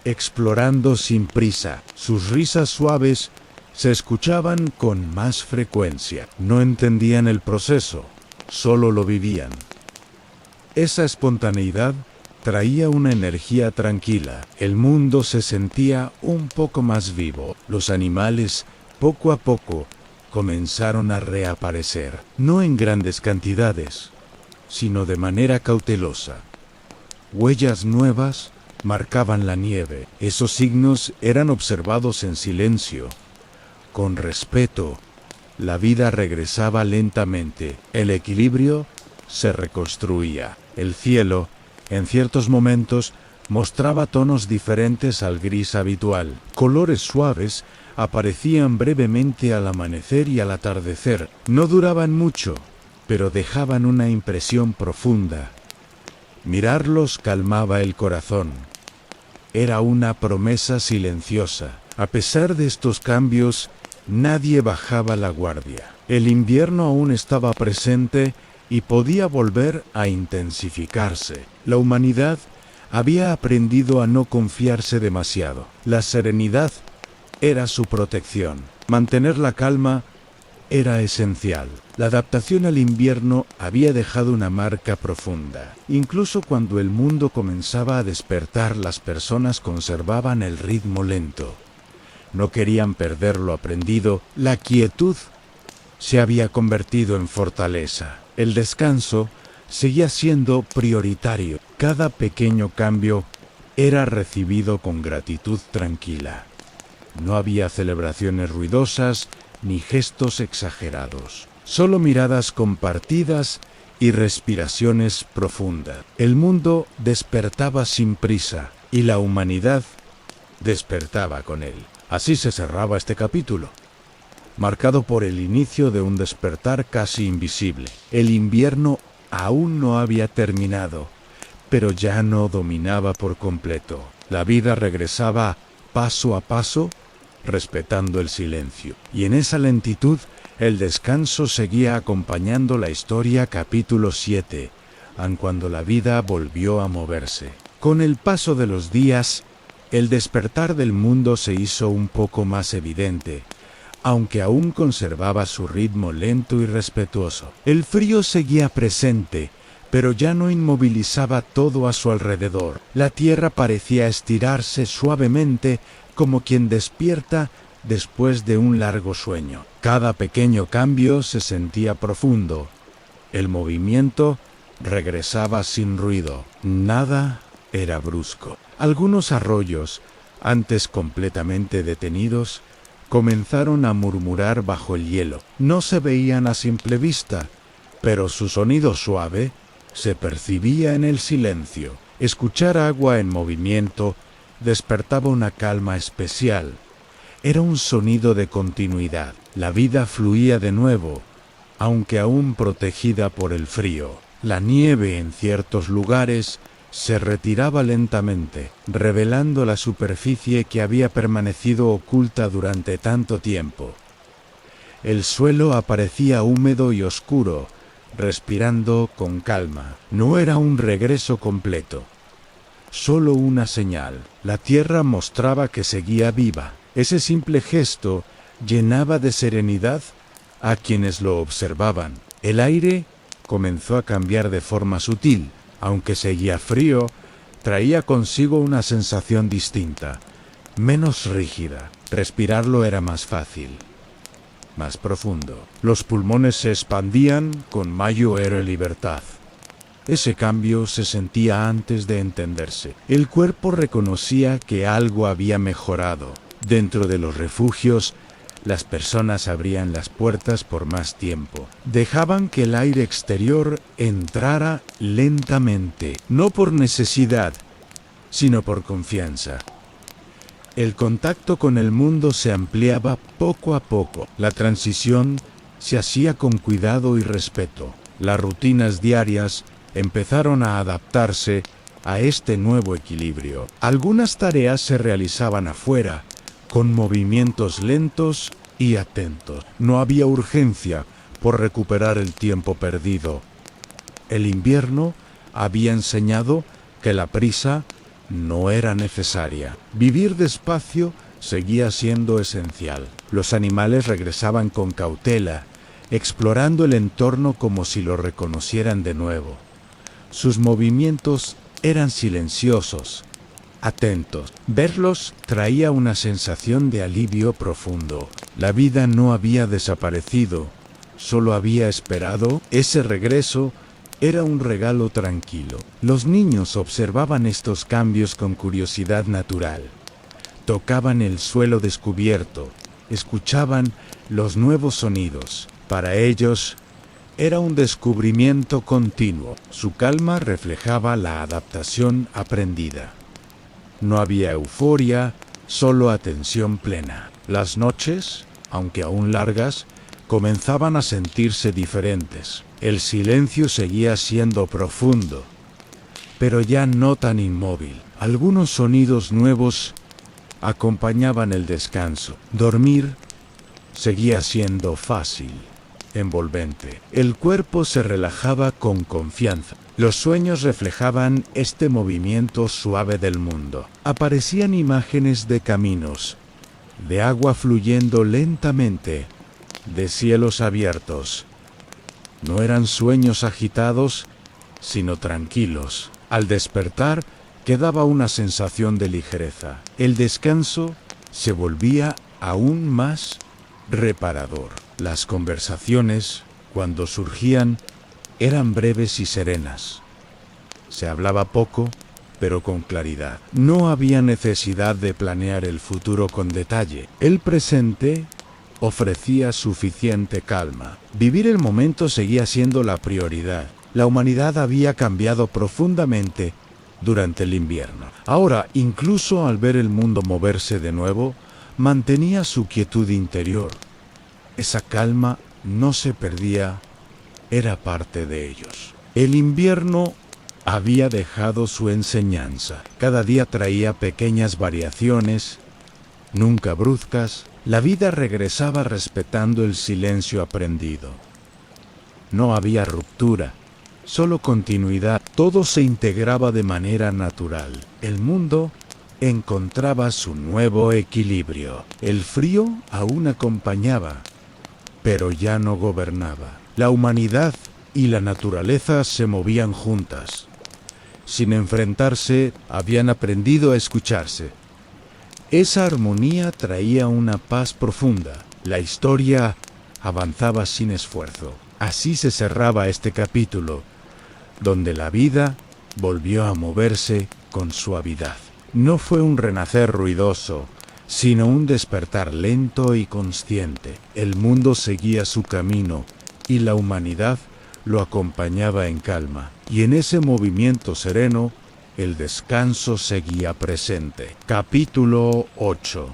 explorando sin prisa. Sus risas suaves se escuchaban con más frecuencia. No entendían el proceso, solo lo vivían. Esa espontaneidad traía una energía tranquila. El mundo se sentía un poco más vivo. Los animales, poco a poco, comenzaron a reaparecer. No en grandes cantidades, sino de manera cautelosa. Huellas nuevas marcaban la nieve. Esos signos eran observados en silencio. Con respeto, la vida regresaba lentamente. El equilibrio se reconstruía. El cielo, en ciertos momentos, mostraba tonos diferentes al gris habitual. Colores suaves aparecían brevemente al amanecer y al atardecer. No duraban mucho, pero dejaban una impresión profunda. Mirarlos calmaba el corazón. Era una promesa silenciosa. A pesar de estos cambios, nadie bajaba la guardia. El invierno aún estaba presente, y podía volver a intensificarse. La humanidad había aprendido a no confiarse demasiado. La serenidad era su protección. Mantener la calma era esencial. La adaptación al invierno había dejado una marca profunda. Incluso cuando el mundo comenzaba a despertar, las personas conservaban el ritmo lento. No querían perder lo aprendido. La quietud se había convertido en fortaleza. El descanso seguía siendo prioritario. Cada pequeño cambio era recibido con gratitud tranquila. No había celebraciones ruidosas ni gestos exagerados. Solo miradas compartidas y respiraciones profundas. El mundo despertaba sin prisa y la humanidad despertaba con él. Así se cerraba este capítulo, marcado por el inicio de un despertar casi invisible. El invierno aún no había terminado, pero ya no dominaba por completo. La vida regresaba paso a paso, respetando el silencio. Y en esa lentitud, el descanso seguía acompañando la historia. Capítulo 7, aun cuando la vida volvió a moverse. Con el paso de los días, el despertar del mundo se hizo un poco más evidente, aunque aún conservaba su ritmo lento y respetuoso. El frío seguía presente, pero ya no inmovilizaba todo a su alrededor. La tierra parecía estirarse suavemente, como quien despierta después de un largo sueño. Cada pequeño cambio se sentía profundo. El movimiento regresaba sin ruido. Nada era brusco. Algunos arroyos, antes completamente detenidos, comenzaron a murmurar bajo el hielo. No se veían a simple vista, pero su sonido suave se percibía en el silencio. Escuchar agua en movimiento despertaba una calma especial. Era un sonido de continuidad. La vida fluía de nuevo, aunque aún protegida por el frío. La nieve en ciertos lugares se retiraba lentamente, revelando la superficie que había permanecido oculta durante tanto tiempo. El suelo aparecía húmedo y oscuro, respirando con calma. No era un regreso completo, solo una señal. La tierra mostraba que seguía viva. Ese simple gesto llenaba de serenidad a quienes lo observaban. El aire comenzó a cambiar de forma sutil. Aunque seguía frío, traía consigo una sensación distinta, menos rígida. Respirarlo era más fácil, más profundo. Los pulmones se expandían con mayor libertad. Ese cambio se sentía antes de entenderse. El cuerpo reconocía que algo había mejorado. Dentro de los refugios, las personas abrían las puertas por más tiempo. Dejaban que el aire exterior entrara lentamente, no por necesidad, sino por confianza. El contacto con el mundo se ampliaba poco a poco. La transición se hacía con cuidado y respeto. Las rutinas diarias empezaron a adaptarse a este nuevo equilibrio. Algunas tareas se realizaban afuera, con movimientos lentos y atentos. No había urgencia por recuperar el tiempo perdido. El invierno había enseñado que la prisa no era necesaria. Vivir despacio seguía siendo esencial. Los animales regresaban con cautela, explorando el entorno como si lo reconocieran de nuevo. Sus movimientos eran silenciosos, atentos. Verlos traía una sensación de alivio profundo. La vida no había desaparecido, solo había esperado. Ese regreso era un regalo tranquilo. Los niños observaban estos cambios con curiosidad natural. Tocaban el suelo descubierto, escuchaban los nuevos sonidos. Para ellos, era un descubrimiento continuo. Su calma reflejaba la adaptación aprendida. No había euforia, solo atención plena. Las noches, aunque aún largas, comenzaban a sentirse diferentes. El silencio seguía siendo profundo, pero ya no tan inmóvil. Algunos sonidos nuevos acompañaban el descanso. Dormir seguía siendo fácil. envolvente. El cuerpo se relajaba con confianza. Los sueños reflejaban este movimiento suave del mundo. Aparecían imágenes de caminos, de agua fluyendo lentamente, de cielos abiertos. No eran sueños agitados, sino tranquilos. Al despertar, quedaba una sensación de ligereza. El descanso se volvía aún más reparador. Las conversaciones, cuando surgían, eran breves y serenas. Se hablaba poco, pero con claridad. No había necesidad de planear el futuro con detalle. El presente ofrecía suficiente calma. Vivir el momento seguía siendo la prioridad. La humanidad había cambiado profundamente durante el invierno. Ahora, incluso al ver el mundo moverse de nuevo, mantenía su quietud interior. Esa calma no se perdía, era parte de ellos. El invierno había dejado su enseñanza. Cada día traía pequeñas variaciones, nunca bruscas. La vida regresaba respetando el silencio aprendido. No había ruptura, solo continuidad. Todo se integraba de manera natural. El mundo encontraba su nuevo equilibrio. El frío aún acompañaba, pero ya no gobernaba. La humanidad y la naturaleza se movían juntas. Sin enfrentarse, habían aprendido a escucharse. Esa armonía traía una paz profunda. La historia avanzaba sin esfuerzo. Así se cerraba este capítulo, donde la vida volvió a moverse con suavidad. No fue un renacer ruidoso, sino un despertar lento y consciente. El mundo seguía su camino y la humanidad lo acompañaba en calma. Y en ese movimiento sereno, el descanso seguía presente. Capítulo 8.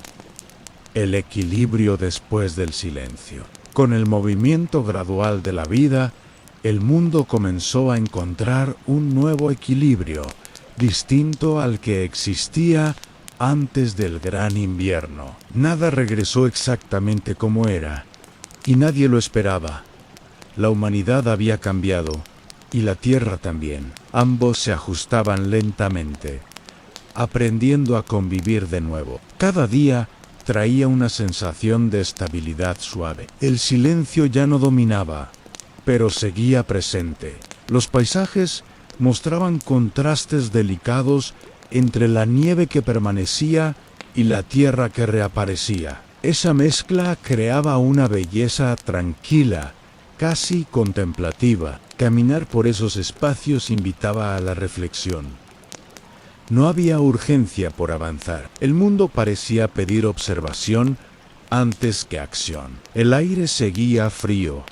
El equilibrio después del silencio. Con el movimiento gradual de la vida, el mundo comenzó a encontrar un nuevo equilibrio, distinto al que existía antes del gran invierno. Nada regresó exactamente como era, y nadie lo esperaba. La humanidad había cambiado, y la Tierra también. Ambos se ajustaban lentamente, aprendiendo a convivir de nuevo. Cada día traía una sensación de estabilidad suave. El silencio ya no dominaba, pero seguía presente. Los paisajes mostraban contrastes delicados entre la nieve que permanecía y la tierra que reaparecía. Esa mezcla creaba una belleza tranquila, casi contemplativa. Caminar por esos espacios invitaba a la reflexión. No había urgencia por avanzar. El mundo parecía pedir observación antes que acción. El aire seguía frío,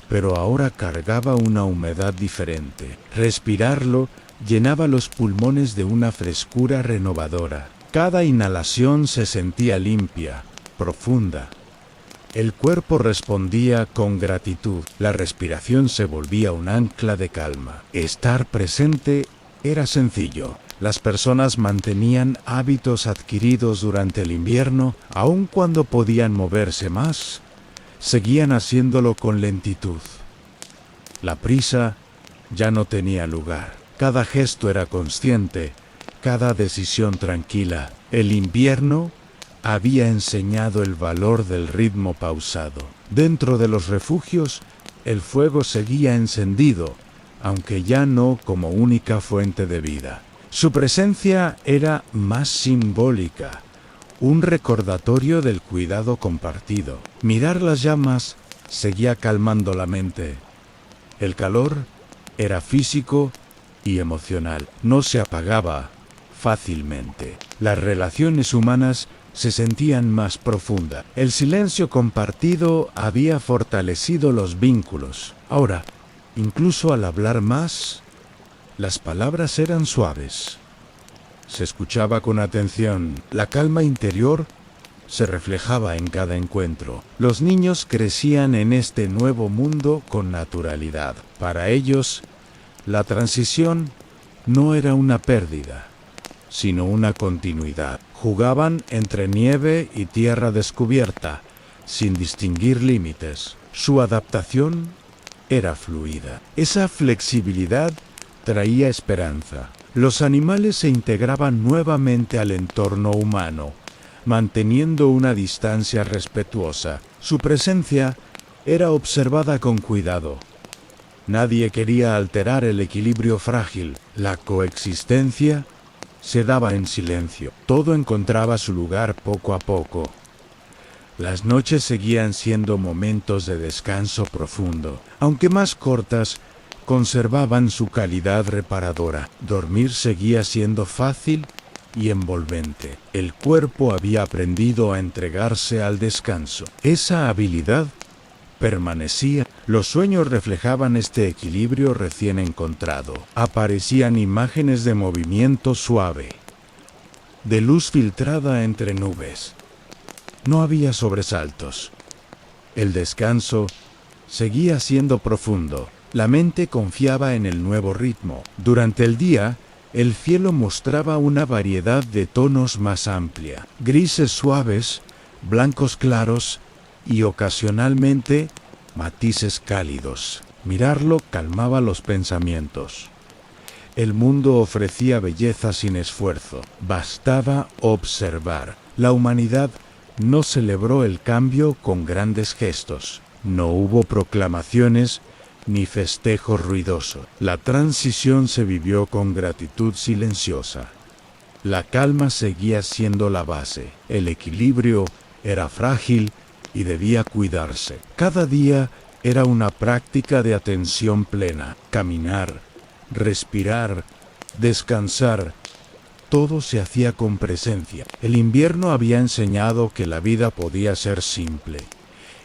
pero ahora cargaba una humedad diferente. Respirarlo llenaba los pulmones de una frescura renovadora. Cada inhalación se sentía limpia, profunda. El cuerpo respondía con gratitud. La respiración se volvía un ancla de calma. Estar presente era sencillo. Las personas mantenían hábitos adquiridos durante el invierno, aun cuando podían moverse más, seguían haciéndolo con lentitud. La prisa ya no tenía lugar. Cada gesto era consciente, cada decisión tranquila. El invierno había enseñado el valor del ritmo pausado. Dentro de los refugios, el fuego seguía encendido, aunque ya no como única fuente de vida. Su presencia era más simbólica, un recordatorio del cuidado compartido. Mirar las llamas seguía calmando la mente. El calor era físico y emocional. No se apagaba fácilmente. Las relaciones humanas se sentían más profundas. El silencio compartido había fortalecido los vínculos. Ahora, incluso al hablar más, las palabras eran suaves. Se escuchaba con atención. La calma interior se reflejaba en cada encuentro. Los niños crecían en este nuevo mundo con naturalidad. Para ellos, la transición no era una pérdida, sino una continuidad. Jugaban entre nieve y tierra descubierta, sin distinguir límites. Su adaptación era fluida. Esa flexibilidad traía esperanza. Los animales se integraban nuevamente al entorno humano, manteniendo una distancia respetuosa. Su presencia era observada con cuidado. Nadie quería alterar el equilibrio frágil. La coexistencia se daba en silencio. Todo encontraba su lugar poco a poco. Las noches seguían siendo momentos de descanso profundo, aunque más cortas, conservaban su calidad reparadora. Dormir seguía siendo fácil y envolvente. El cuerpo había aprendido a entregarse al descanso. Esa habilidad permanecía. Los sueños reflejaban este equilibrio recién encontrado. Aparecían imágenes de movimiento suave, de luz filtrada entre nubes. No había sobresaltos. El descanso seguía siendo profundo. La mente confiaba en el nuevo ritmo. Durante el día, el cielo mostraba una variedad de tonos más amplia. Grises suaves, blancos claros y ocasionalmente matices cálidos. Mirarlo calmaba los pensamientos. El mundo ofrecía belleza sin esfuerzo. Bastaba observar. La humanidad no celebró el cambio con grandes gestos. No hubo proclamaciones ni festejo ruidoso. La transición se vivió con gratitud silenciosa. La calma seguía siendo la base. El equilibrio era frágil y debía cuidarse. Cada día era una práctica de atención plena. Caminar, respirar, descansar, todo se hacía con presencia. El invierno había enseñado que la vida podía ser simple.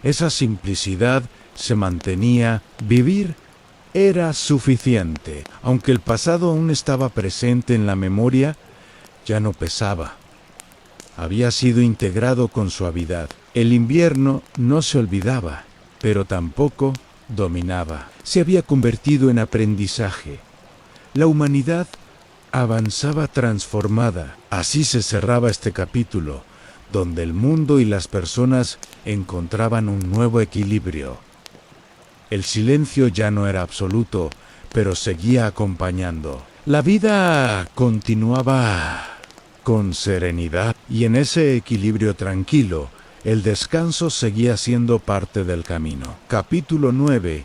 Esa simplicidad se mantenía. Vivir era suficiente. Aunque el pasado aún estaba presente en la memoria, ya no pesaba. Había sido integrado con suavidad. El invierno no se olvidaba, pero tampoco dominaba. Se había convertido en aprendizaje. La humanidad avanzaba transformada. Así se cerraba este capítulo, donde el mundo y las personas encontraban un nuevo equilibrio. El silencio ya no era absoluto, pero seguía acompañando. La vida continuaba con serenidad, y en ese equilibrio tranquilo, el descanso seguía siendo parte del camino. Capítulo 9.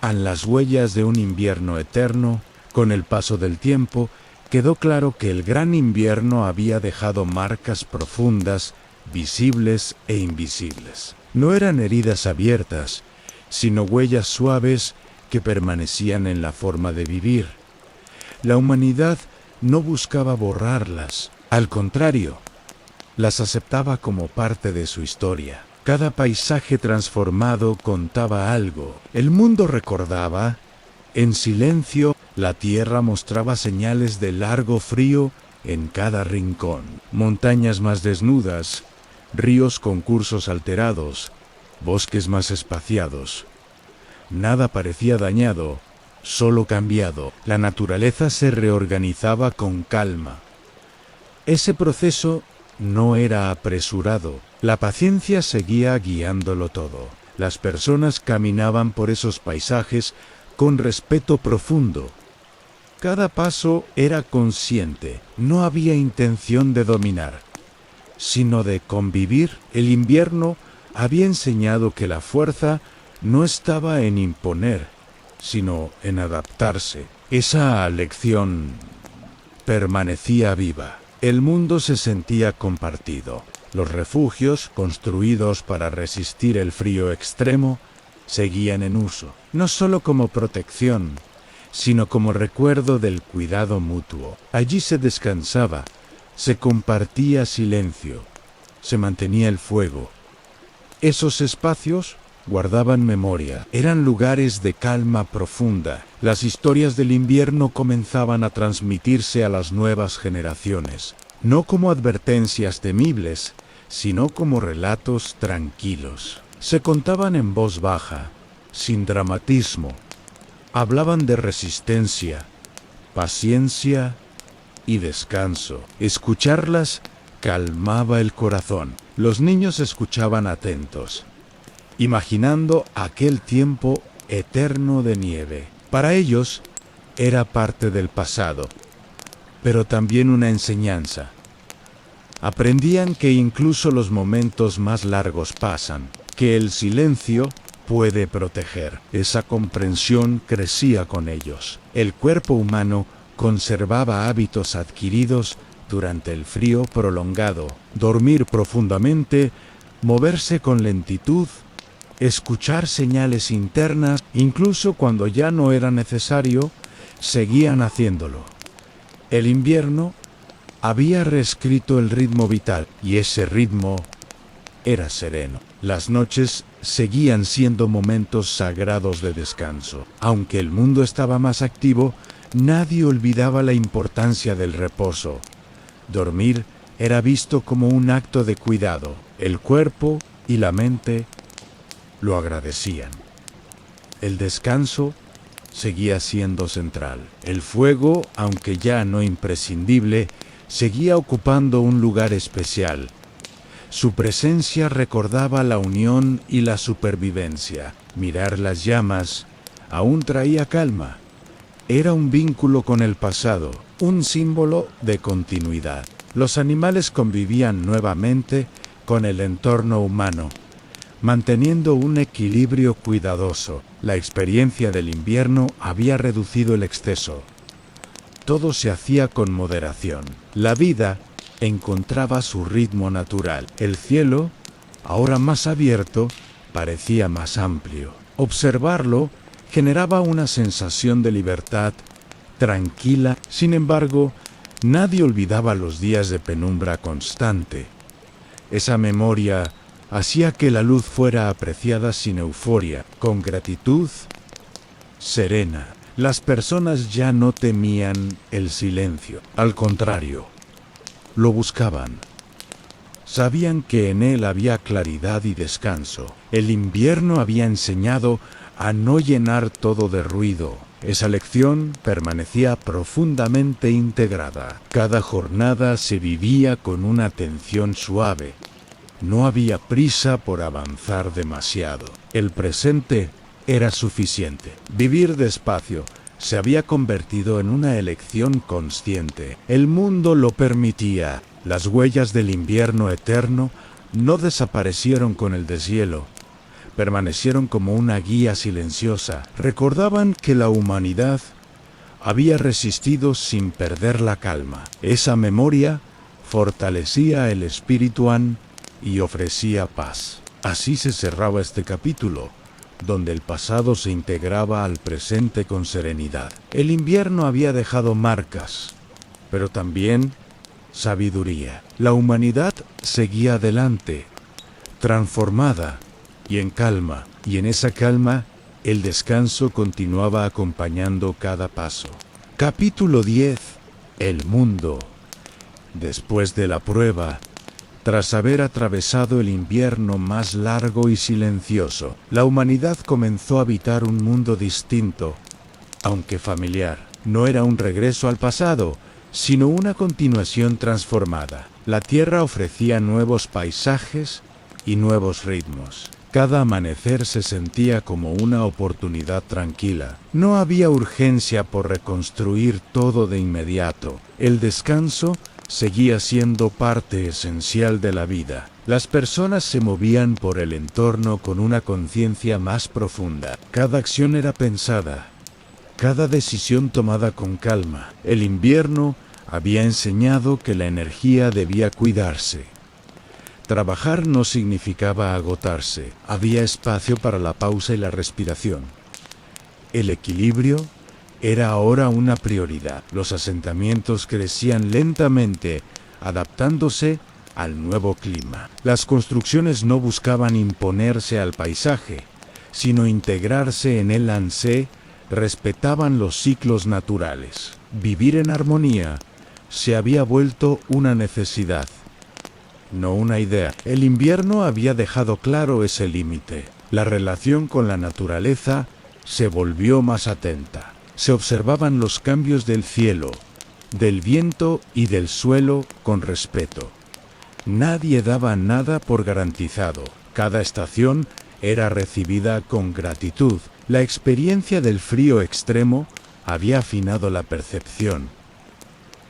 En las huellas de un invierno eterno. Con el paso del tiempo, quedó claro que el gran invierno había dejado marcas profundas, visibles e invisibles. No eran heridas abiertas, sino huellas suaves que permanecían en la forma de vivir. La humanidad no buscaba borrarlas, al contrario, las aceptaba como parte de su historia. Cada paisaje transformado contaba algo. El mundo recordaba. En silencio, la tierra mostraba señales de largo frío en cada rincón. Montañas más desnudas, ríos con cursos alterados, bosques más espaciados. Nada parecía dañado, solo cambiado. La naturaleza se reorganizaba con calma. Ese proceso no era apresurado. La paciencia seguía guiándolo todo. Las personas caminaban por esos paisajes con respeto profundo. Cada paso era consciente. No había intención de dominar, sino de convivir. El invierno había enseñado que la fuerza no estaba en imponer, sino en adaptarse. Esa lección permanecía viva. El mundo se sentía compartido. Los refugios, construidos para resistir el frío extremo, seguían en uso, no solo como protección, sino como recuerdo del cuidado mutuo. Allí se descansaba, se compartía silencio, se mantenía el fuego. Esos espacios guardaban memoria, eran lugares de calma profunda. Las historias del invierno comenzaban a transmitirse a las nuevas generaciones, no como advertencias temibles, sino como relatos tranquilos. Se contaban en voz baja, sin dramatismo. Hablaban de resistencia, paciencia y descanso. Escucharlas calmaba el corazón. Los niños escuchaban atentos. imaginando aquel tiempo eterno de nieve. Para ellos era parte del pasado, pero también una enseñanza. Aprendían que incluso los momentos más largos pasan, que el silencio puede proteger. Esa comprensión crecía con ellos. El cuerpo humano conservaba hábitos adquiridos durante el frío prolongado: dormir profundamente, moverse con lentitud, escuchar señales internas, incluso cuando ya no era necesario, seguían haciéndolo. El invierno había reescrito el ritmo vital, y ese ritmo era sereno. Las noches seguían siendo momentos sagrados de descanso. Aunque el mundo estaba más activo, nadie olvidaba la importancia del reposo. Dormir era visto como un acto de cuidado. El cuerpo y la mente lo agradecían. El descanso seguía siendo central. El fuego, aunque ya no imprescindible, seguía ocupando un lugar especial. Su presencia recordaba la unión y la supervivencia. Mirar las llamas aún traía calma. Era un vínculo con el pasado, un símbolo de continuidad. Los animales convivían nuevamente con el entorno humano, manteniendo un equilibrio cuidadoso. La experiencia del invierno había reducido el exceso. Todo se hacía con moderación. La vida encontraba su ritmo natural. El cielo, ahora más abierto, parecía más amplio. Observarlo generaba una sensación de libertad tranquila. Sin embargo, nadie olvidaba los días de penumbra constante. Esa memoria hacía que la luz fuera apreciada sin euforia, con gratitud serena. Las personas ya no temían el silencio. Al contrario, lo buscaban. Sabían que en él había claridad y descanso. El invierno había enseñado a no llenar todo de ruido. Esa lección permanecía profundamente integrada. Cada jornada se vivía con una atención suave. No había prisa por avanzar demasiado. El presente era suficiente. Vivir despacio se había convertido en una elección consciente. El mundo lo permitía. Las huellas del invierno eterno no desaparecieron con el deshielo. Permanecieron como una guía silenciosa. Recordaban que la humanidad había resistido sin perder la calma. Esa memoria fortalecía el espíritu y ofrecía paz. Así se cerraba este capítulo, donde el pasado se integraba al presente con serenidad. El invierno había dejado marcas, pero también sabiduría. La humanidad seguía adelante, transformada y en calma, y en esa calma el descanso continuaba acompañando cada paso. Capítulo 10. El mundo. Después de la prueba, tras haber atravesado el invierno más largo y silencioso, la humanidad comenzó a habitar un mundo distinto, aunque familiar. No era un regreso al pasado, sino una continuación transformada. La tierra ofrecía nuevos paisajes y nuevos ritmos. Cada amanecer se sentía como una oportunidad tranquila. No había urgencia por reconstruir todo de inmediato. El descanso seguía siendo parte esencial de la vida. Las personas se movían por el entorno con una conciencia más profunda. Cada acción era pensada, cada decisión tomada con calma. El invierno había enseñado que la energía debía cuidarse. Trabajar no significaba agotarse. Había espacio para la pausa y la respiración. El equilibrio era ahora una prioridad. Los asentamientos crecían lentamente, adaptándose al nuevo clima. Las construcciones no buscaban imponerse al paisaje, sino integrarse en él. Respetaban los ciclos naturales. Vivir en armonía se había vuelto una necesidad, no una idea. El invierno había dejado claro ese límite. La relación con la naturaleza se volvió más atenta. Se observaban los cambios del cielo, del viento y del suelo con respeto. Nadie daba nada por garantizado. Cada estación era recibida con gratitud. La experiencia del frío extremo había afinado la percepción.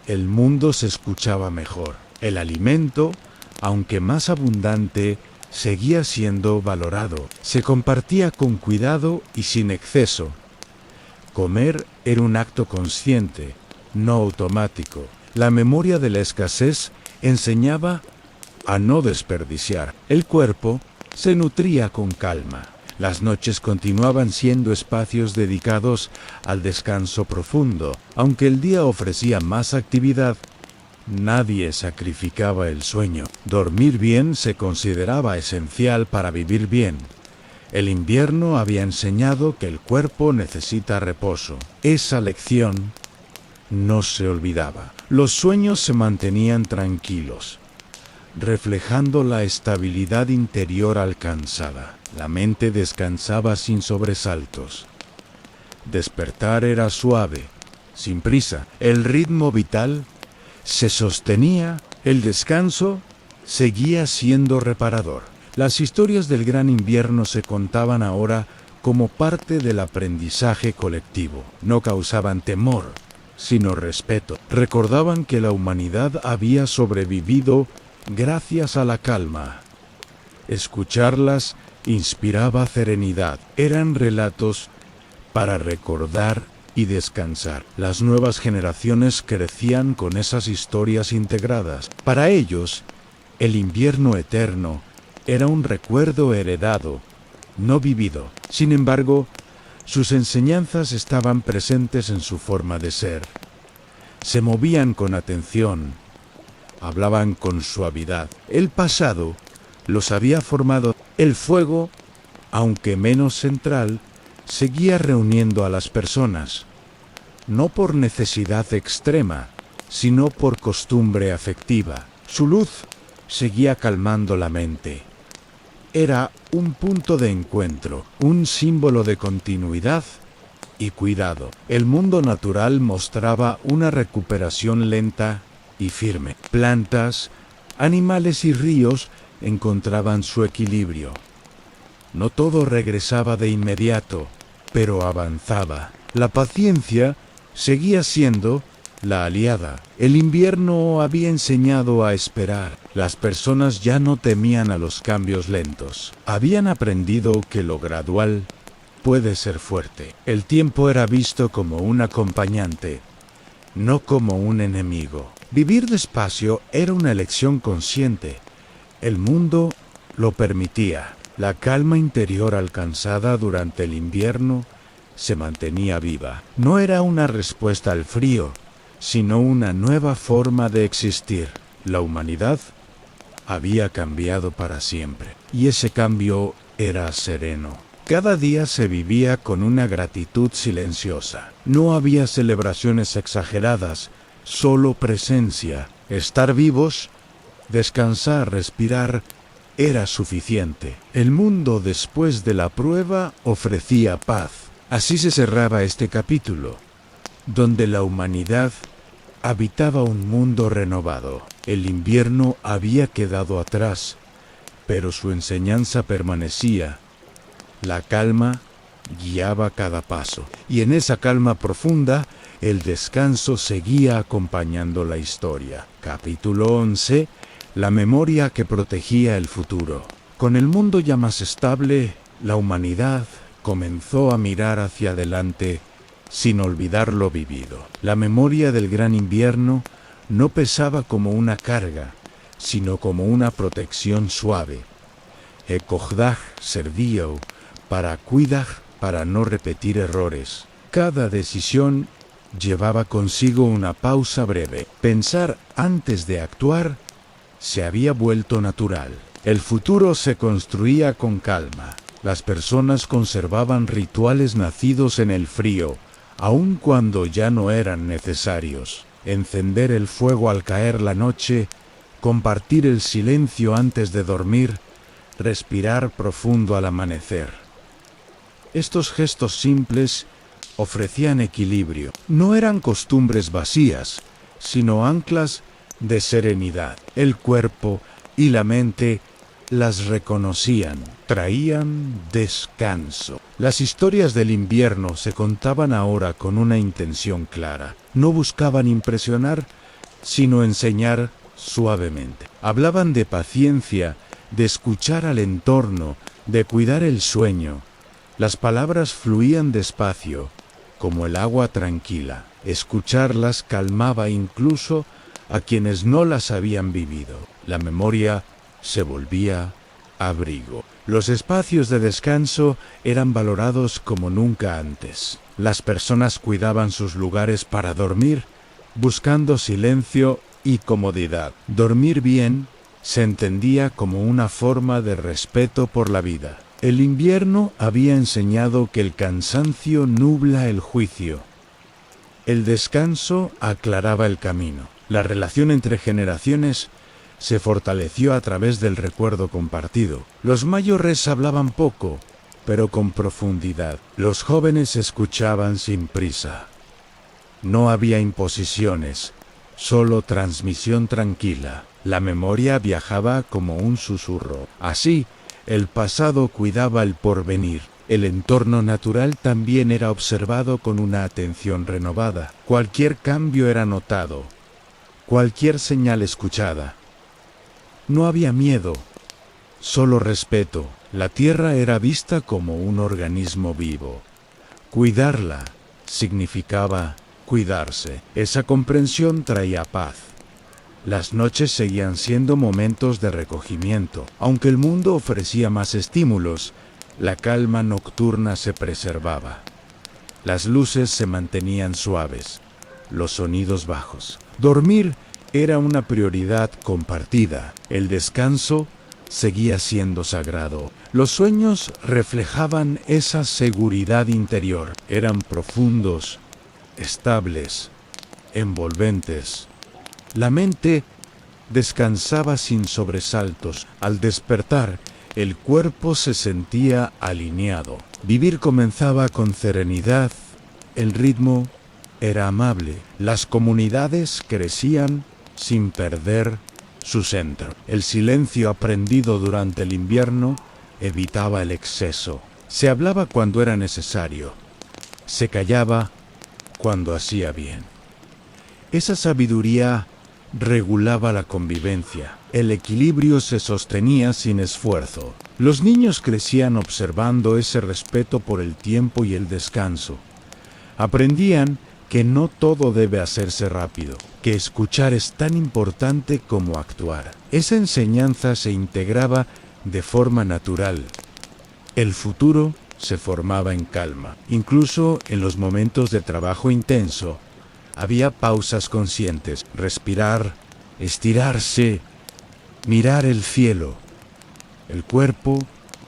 El mundo se escuchaba mejor. El alimento, aunque más abundante, seguía siendo valorado. Se compartía con cuidado y sin exceso. Comer era un acto consciente, no automático. La memoria de la escasez enseñaba a no desperdiciar. El cuerpo se nutría con calma. Las noches continuaban siendo espacios dedicados al descanso profundo. Aunque el día ofrecía más actividad, nadie sacrificaba el sueño. Dormir bien se consideraba esencial para vivir bien. El invierno había enseñado que el cuerpo necesita reposo. Esa lección no se olvidaba. Los sueños se mantenían tranquilos, reflejando la estabilidad interior alcanzada. La mente descansaba sin sobresaltos. Despertar era suave, sin prisa. El ritmo vital se sostenía. El descanso seguía siendo reparador. Las historias del gran invierno se contaban ahora como parte del aprendizaje colectivo. No causaban temor, sino respeto. Recordaban que la humanidad había sobrevivido gracias a la calma. Escucharlas inspiraba serenidad. Eran relatos para recordar y descansar. Las nuevas generaciones crecían con esas historias integradas. Para ellos, el invierno eterno era un recuerdo heredado, no vivido. Sin embargo, sus enseñanzas estaban presentes en su forma de ser. Se movían con atención, hablaban con suavidad. El pasado los había formado. El fuego, aunque menos central, seguía reuniendo a las personas, no por necesidad extrema, sino por costumbre afectiva. Su luz seguía calmando la mente. Era un punto de encuentro, un símbolo de continuidad y cuidado. El mundo natural mostraba una recuperación lenta y firme. Plantas, animales y ríos encontraban su equilibrio. No todo regresaba de inmediato, pero avanzaba. La paciencia seguía siendo la aliada. El invierno había enseñado a esperar. Las personas ya no temían a los cambios lentos. Habían aprendido que lo gradual puede ser fuerte. El tiempo era visto como un acompañante, no como un enemigo. Vivir despacio era una elección consciente. El mundo lo permitía. La calma interior alcanzada durante el invierno se mantenía viva. No era una respuesta al frío, sino una nueva forma de existir. La humanidad había cambiado para siempre, y ese cambio era sereno. Cada día se vivía con una gratitud silenciosa. No había celebraciones exageradas, solo presencia. Estar vivos, descansar, respirar, era suficiente. El mundo después de la prueba ofrecía paz. Así se cerraba este capítulo, donde la humanidad habitaba un mundo renovado. El invierno había quedado atrás, pero su enseñanza permanecía. La calma guiaba cada paso, y en esa calma profunda, el descanso seguía acompañando la historia. Capítulo 11. La memoria que protegía el futuro. Con el mundo ya más estable, la humanidad comenzó a mirar hacia adelante sin olvidar lo vivido. La memoria del gran invierno no pesaba como una carga, sino como una protección suave. Ekogdag servía para cuidar, para no repetir errores. Cada decisión llevaba consigo una pausa breve. Pensar antes de actuar se había vuelto natural. El futuro se construía con calma. Las personas conservaban rituales nacidos en el frío, aun cuando ya no eran necesarios. Encender el fuego al caer la noche, compartir el silencio antes de dormir, respirar profundo al amanecer. Estos gestos simples ofrecían equilibrio. No eran costumbres vacías, sino anclas de serenidad. El cuerpo y la mente las reconocían, traían descanso. Las historias del invierno se contaban ahora con una intención clara. No buscaban impresionar, sino enseñar suavemente. Hablaban de paciencia, de escuchar al entorno, de cuidar el sueño. Las palabras fluían despacio, como el agua tranquila. Escucharlas calmaba incluso a quienes no las habían vivido. La memoria se volvía abrigo. Los espacios de descanso eran valorados como nunca antes. Las personas cuidaban sus lugares para dormir, buscando silencio y comodidad. Dormir bien se entendía como una forma de respeto por la vida. El invierno había enseñado que el cansancio nubla el juicio. El descanso aclaraba el camino. La relación entre generaciones se fortaleció a través del recuerdo compartido. Los mayores hablaban poco, pero con profundidad. Los jóvenes escuchaban sin prisa. No había imposiciones, solo transmisión tranquila. La memoria viajaba como un susurro. Así, el pasado cuidaba el porvenir. El entorno natural también era observado con una atención renovada. Cualquier cambio era notado, cualquier señal escuchada. No había miedo, solo respeto. La tierra era vista como un organismo vivo. Cuidarla significaba cuidarse. Esa comprensión traía paz. Las noches seguían siendo momentos de recogimiento. Aunque el mundo ofrecía más estímulos, la calma nocturna se preservaba. Las luces se mantenían suaves, los sonidos bajos. Dormir era una prioridad compartida. El descanso seguía siendo sagrado. Los sueños reflejaban esa seguridad interior. Eran profundos, estables, envolventes. La mente descansaba sin sobresaltos. Al despertar, el cuerpo se sentía alineado. Vivir comenzaba con serenidad. El ritmo era amable. Las comunidades crecían sin perder su centro. El silencio aprendido durante el invierno evitaba el exceso. Se hablaba cuando era necesario. Se callaba cuando hacía bien. Esa sabiduría regulaba la convivencia. El equilibrio se sostenía sin esfuerzo. Los niños crecían observando ese respeto por el tiempo y el descanso. Aprendían que no todo debe hacerse rápido, que escuchar es tan importante como actuar. Esa enseñanza se integraba de forma natural. El futuro se formaba en calma. Incluso en los momentos de trabajo intenso, había pausas conscientes, respirar, estirarse, mirar el cielo. El cuerpo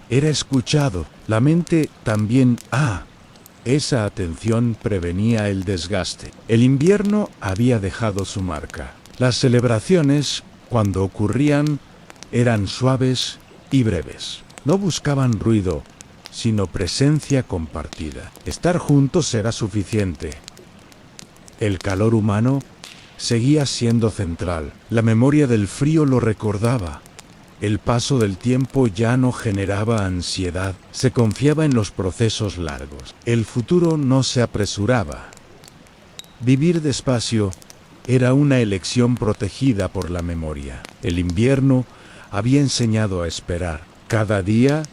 era escuchado, la mente también. Esa atención prevenía el desgaste. El invierno había dejado su marca. Las celebraciones, cuando ocurrían, eran suaves y breves. No buscaban ruido, sino presencia compartida. Estar juntos era suficiente. El calor humano seguía siendo central. La memoria del frío lo recordaba. El paso del tiempo ya no generaba ansiedad. Se confiaba en los procesos largos. El futuro no se apresuraba. Vivir despacio era una elección protegida por la memoria. El invierno había enseñado a esperar. Cada día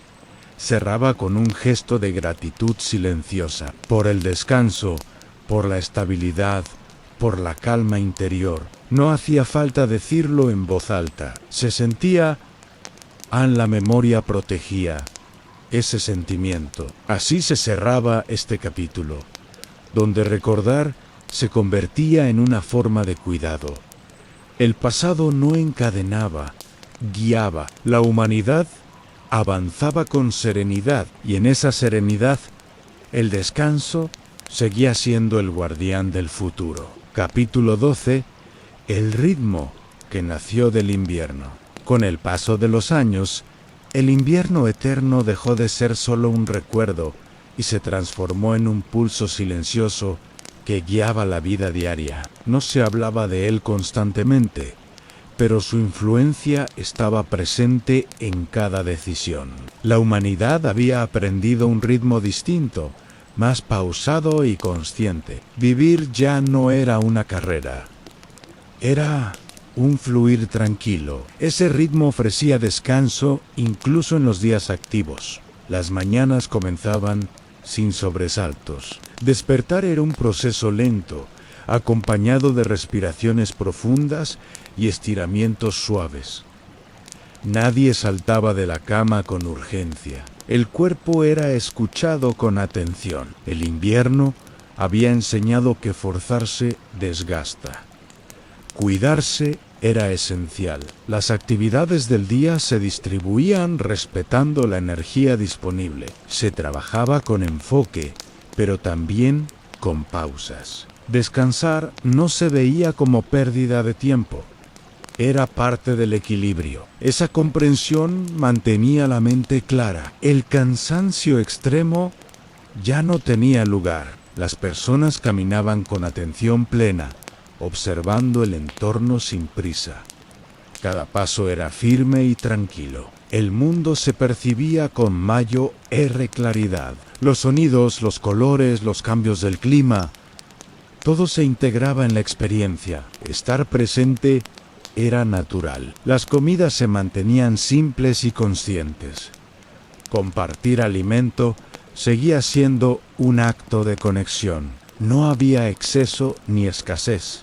cerraba con un gesto de gratitud silenciosa. Por el descanso, por la estabilidad, por la calma interior. No hacía falta decirlo en voz alta. Se sentía. La memoria protegía ese sentimiento. Así se cerraba este capítulo, donde recordar se convertía en una forma de cuidado. El pasado no encadenaba, guiaba. La humanidad avanzaba con serenidad, y en esa serenidad, el descanso seguía siendo el guardián del futuro. Capítulo 12. El ritmo que nació del invierno. Con el paso de los años, el invierno eterno dejó de ser solo un recuerdo y se transformó en un pulso silencioso que guiaba la vida diaria. No se hablaba de él constantemente, pero su influencia estaba presente en cada decisión. La humanidad había aprendido un ritmo distinto, más pausado y consciente. Vivir ya no era una carrera, era un fluir tranquilo. Ese ritmo ofrecía descanso incluso en los días activos. Las mañanas comenzaban sin sobresaltos. Despertar era un proceso lento, acompañado de respiraciones profundas y estiramientos suaves. Nadie saltaba de la cama con urgencia. El cuerpo era escuchado con atención. El invierno había enseñado que forzarse desgasta. Cuidarse era esencial. Las actividades del día se distribuían respetando la energía disponible. Se trabajaba con enfoque, pero también con pausas. Descansar no se veía como pérdida de tiempo. Era parte del equilibrio. Esa comprensión mantenía la mente clara. El cansancio extremo ya no tenía lugar. Las personas caminaban con atención plena, observando el entorno sin prisa. Cada paso era firme y tranquilo. El mundo se percibía con mayor claridad. Los sonidos, los colores, los cambios del clima, todo se integraba en la experiencia. Estar presente era natural. Las comidas se mantenían simples y conscientes. Compartir alimento seguía siendo un acto de conexión. No había exceso ni escasez.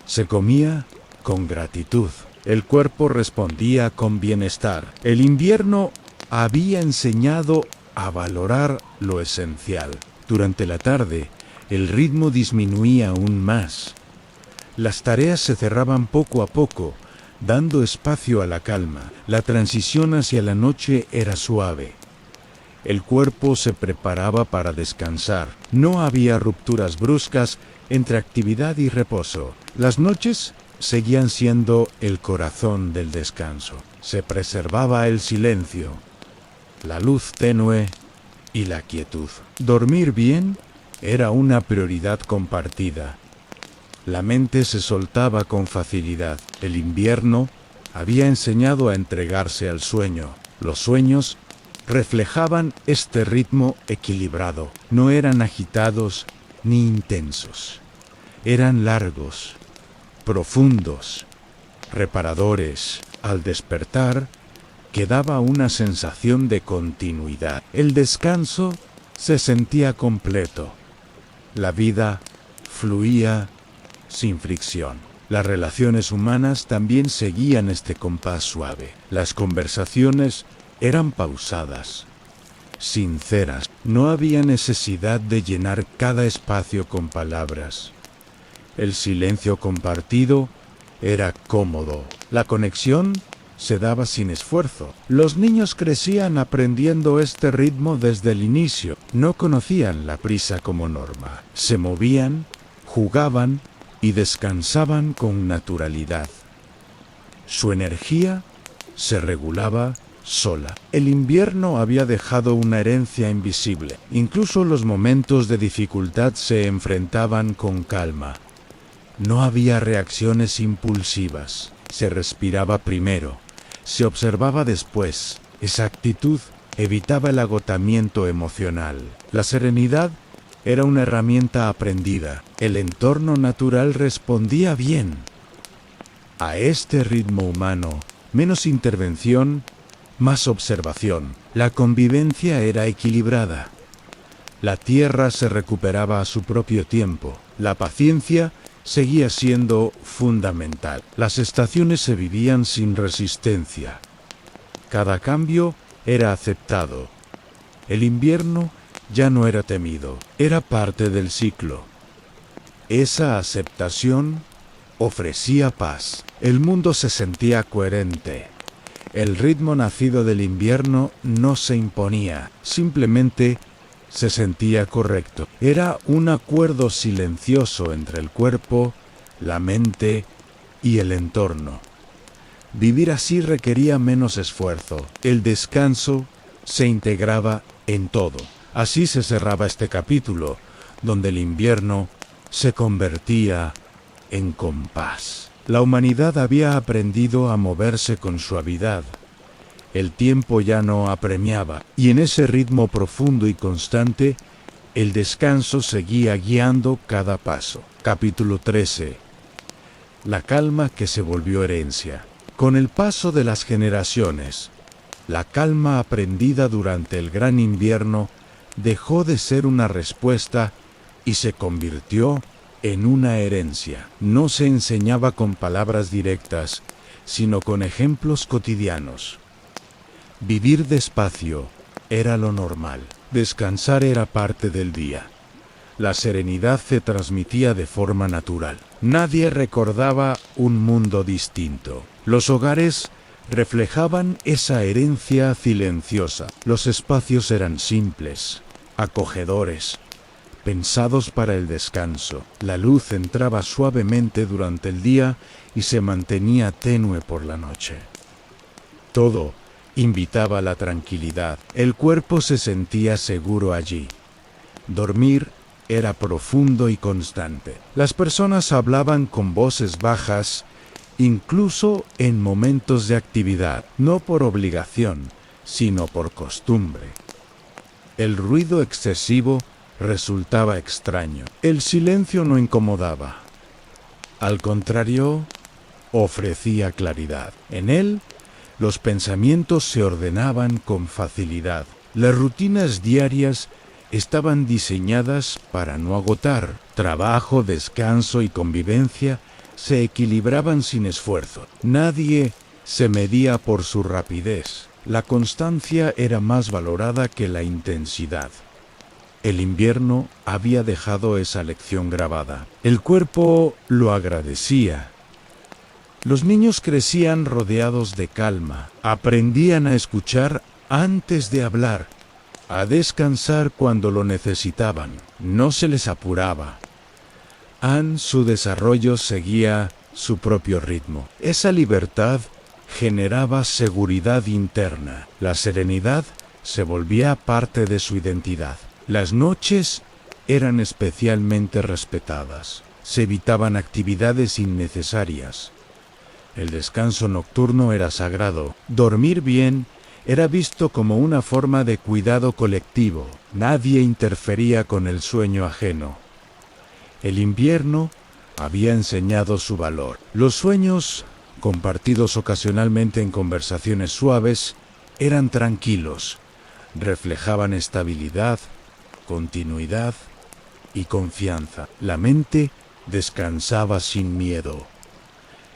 Se comía con gratitud. El cuerpo respondía con bienestar. El invierno había enseñado a valorar lo esencial. Durante la tarde, el ritmo disminuía aún más. Las tareas se cerraban poco a poco, dando espacio a la calma. La transición hacia la noche era suave. El cuerpo se preparaba para descansar. No había rupturas bruscas entre actividad y reposo. Las noches seguían siendo el corazón del descanso. Se preservaba el silencio, la luz tenue y la quietud. Dormir bien era una prioridad compartida. La mente se soltaba con facilidad. El invierno había enseñado a entregarse al sueño. Los sueños reflejaban este ritmo equilibrado. No eran agitados ni intensos. Eran largos, profundos, reparadores. Al despertar, quedaba una sensación de continuidad. El descanso se sentía completo. La vida fluía sin fricción. Las relaciones humanas también seguían este compás suave. Las conversaciones eran pausadas, sinceras. No había necesidad de llenar cada espacio con palabras. El silencio compartido era cómodo. La conexión se daba sin esfuerzo. Los niños crecían aprendiendo este ritmo desde el inicio. No conocían la prisa como norma. Se movían, jugaban y descansaban con naturalidad. Su energía se regulaba sola. El invierno había dejado una herencia invisible. Incluso los momentos de dificultad se enfrentaban con calma. No había reacciones impulsivas. Se respiraba primero, se observaba después. Esa actitud evitaba el agotamiento emocional. La serenidad era una herramienta aprendida. El entorno natural respondía bien a este ritmo humano. Menos intervención, más observación. La convivencia era equilibrada. La tierra se recuperaba a su propio tiempo. La paciencia seguía siendo fundamental. Las estaciones se vivían sin resistencia. Cada cambio era aceptado. El invierno ya no era temido, era parte del ciclo. Esa aceptación ofrecía paz. El mundo se sentía coherente. El ritmo nacido del invierno no se imponía, simplemente se sentía correcto. Era un acuerdo silencioso entre el cuerpo, la mente y el entorno. Vivir así requería menos esfuerzo. El descanso se integraba en todo. Así se cerraba este capítulo, donde el invierno se convertía en compás. La humanidad había aprendido a moverse con suavidad. El tiempo ya no apremiaba, y en ese ritmo profundo y constante, el descanso seguía guiando cada paso. Capítulo 13. La calma que se volvió herencia. Con el paso de las generaciones, la calma aprendida durante el gran invierno dejó de ser una respuesta y se convirtió en una herencia. No se enseñaba con palabras directas, sino con ejemplos cotidianos. Vivir despacio era lo normal. Descansar era parte del día. La serenidad se transmitía de forma natural. Nadie recordaba un mundo distinto. Los hogares reflejaban esa herencia silenciosa. Los espacios eran simples, acogedores, pensados para el descanso. La luz entraba suavemente durante el día y se mantenía tenue por la noche. Todo invitaba a la tranquilidad. El cuerpo se sentía seguro allí. Dormir era profundo y constante. Las personas hablaban con voces bajas, incluso en momentos de actividad, no por obligación, sino por costumbre. El ruido excesivo resultaba extraño. El silencio no incomodaba. Al contrario, ofrecía claridad. En él, los pensamientos se ordenaban con facilidad. Las rutinas diarias estaban diseñadas para no agotar. Trabajo, descanso y convivencia se equilibraban sin esfuerzo. Nadie se medía por su rapidez. La constancia era más valorada que la intensidad. El invierno había dejado esa lección grabada. El cuerpo lo agradecía. Los niños crecían rodeados de calma, aprendían a escuchar antes de hablar, a descansar cuando lo necesitaban. No se les apuraba. Su desarrollo seguía su propio ritmo. Esa libertad generaba seguridad interna. La serenidad se volvía parte de su identidad. Las noches eran especialmente respetadas. Se evitaban actividades innecesarias. El descanso nocturno era sagrado. Dormir bien era visto como una forma de cuidado colectivo. Nadie interfería con el sueño ajeno. El invierno había enseñado su valor. Los sueños, compartidos ocasionalmente en conversaciones suaves, eran tranquilos. Reflejaban estabilidad, continuidad y confianza. La mente descansaba sin miedo.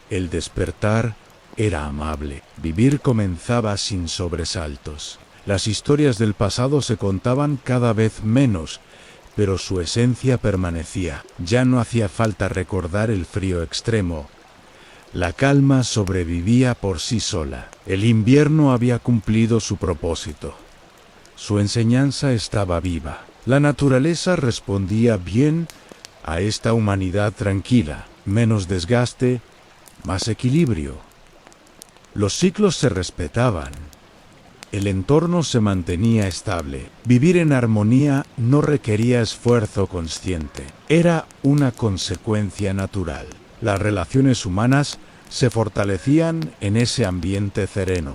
El despertar era amable. Vivir comenzaba sin sobresaltos. Las historias del pasado se contaban cada vez menos, pero su esencia permanecía. Ya no hacía falta recordar el frío extremo. La calma sobrevivía por sí sola. El invierno había cumplido su propósito. Su enseñanza estaba viva. La naturaleza respondía bien a esta humanidad tranquila. Menos desgaste, más equilibrio. Los ciclos se respetaban. El entorno se mantenía estable. Vivir en armonía no requería esfuerzo consciente. Era una consecuencia natural. Las relaciones humanas se fortalecían en ese ambiente sereno.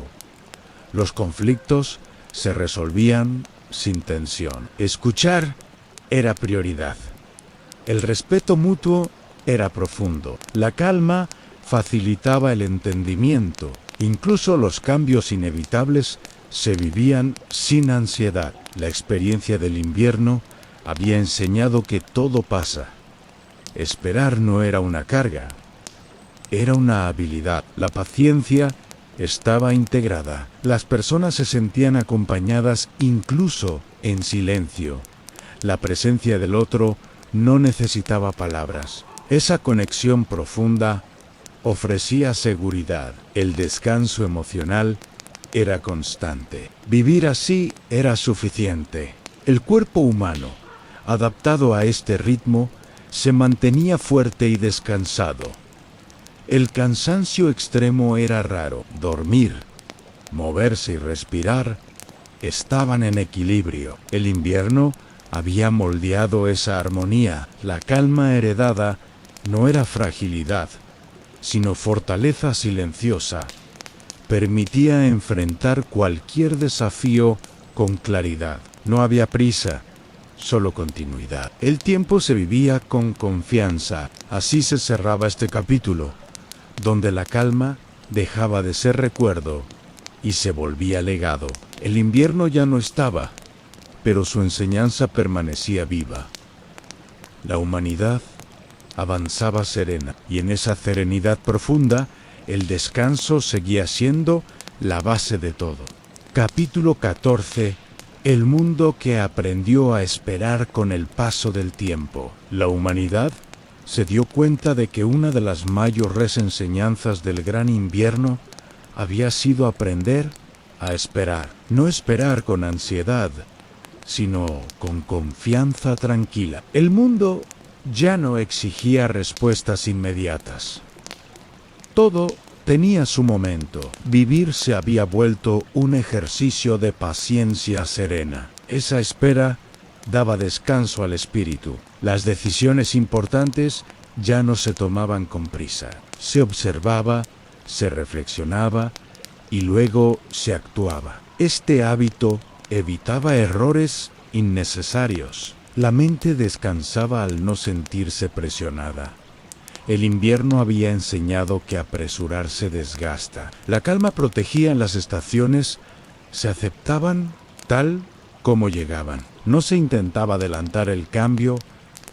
Los conflictos se resolvían sin tensión. Escuchar era prioridad. El respeto mutuo era profundo. La calma facilitaba el entendimiento. Incluso los cambios inevitables se vivían sin ansiedad. La experiencia del invierno había enseñado que todo pasa. Esperar no era una carga, era una habilidad. La paciencia estaba integrada. Las personas se sentían acompañadas incluso en silencio. La presencia del otro no necesitaba palabras. Esa conexión profunda ofrecía seguridad. El descanso emocional era constante. Vivir así era suficiente. El cuerpo humano, adaptado a este ritmo, se mantenía fuerte y descansado. El cansancio extremo era raro. Dormir, moverse y respirar estaban en equilibrio. El invierno había moldeado esa armonía. La calma heredada no era fragilidad, sino fortaleza silenciosa. Permitía enfrentar cualquier desafío con claridad. No había prisa, solo continuidad. El tiempo se vivía con confianza. Así se cerraba este capítulo, donde la calma dejaba de ser recuerdo y se volvía legado. El invierno ya no estaba, pero su enseñanza permanecía viva. La humanidad avanzaba serena, y en esa serenidad profunda, el descanso seguía siendo la base de todo. Capítulo 14. El mundo que aprendió a esperar con el paso del tiempo. La humanidad se dio cuenta de que una de las mayores enseñanzas del gran invierno había sido aprender a esperar. No esperar con ansiedad, sino con confianza tranquila. El mundo ya no exigía respuestas inmediatas. Todo tenía su momento. Vivir se había vuelto un ejercicio de paciencia serena. Esa espera daba descanso al espíritu. Las decisiones importantes ya no se tomaban con prisa. Se observaba, se reflexionaba y luego se actuaba. Este hábito evitaba errores innecesarios. La mente descansaba al no sentirse presionada. El invierno había enseñado que apresurarse desgasta. La calma protegía en las estaciones, se aceptaban tal como llegaban. No se intentaba adelantar el cambio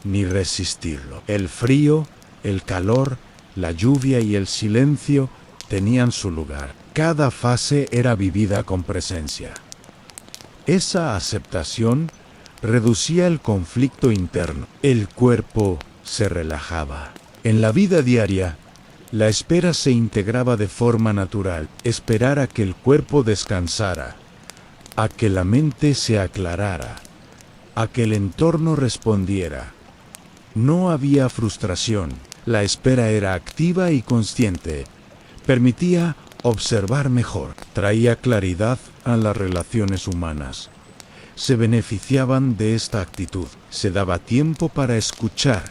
ni resistirlo. El frío, el calor, la lluvia y el silencio tenían su lugar. Cada fase era vivida con presencia. Esa aceptación reducía el conflicto interno. El cuerpo se relajaba. En la vida diaria, la espera se integraba de forma natural. Esperar a que el cuerpo descansara, a que la mente se aclarara, a que el entorno respondiera. No había frustración. La espera era activa y consciente. Permitía observar mejor. Traía claridad a las relaciones humanas. Se beneficiaban de esta actitud. Se daba tiempo para escuchar,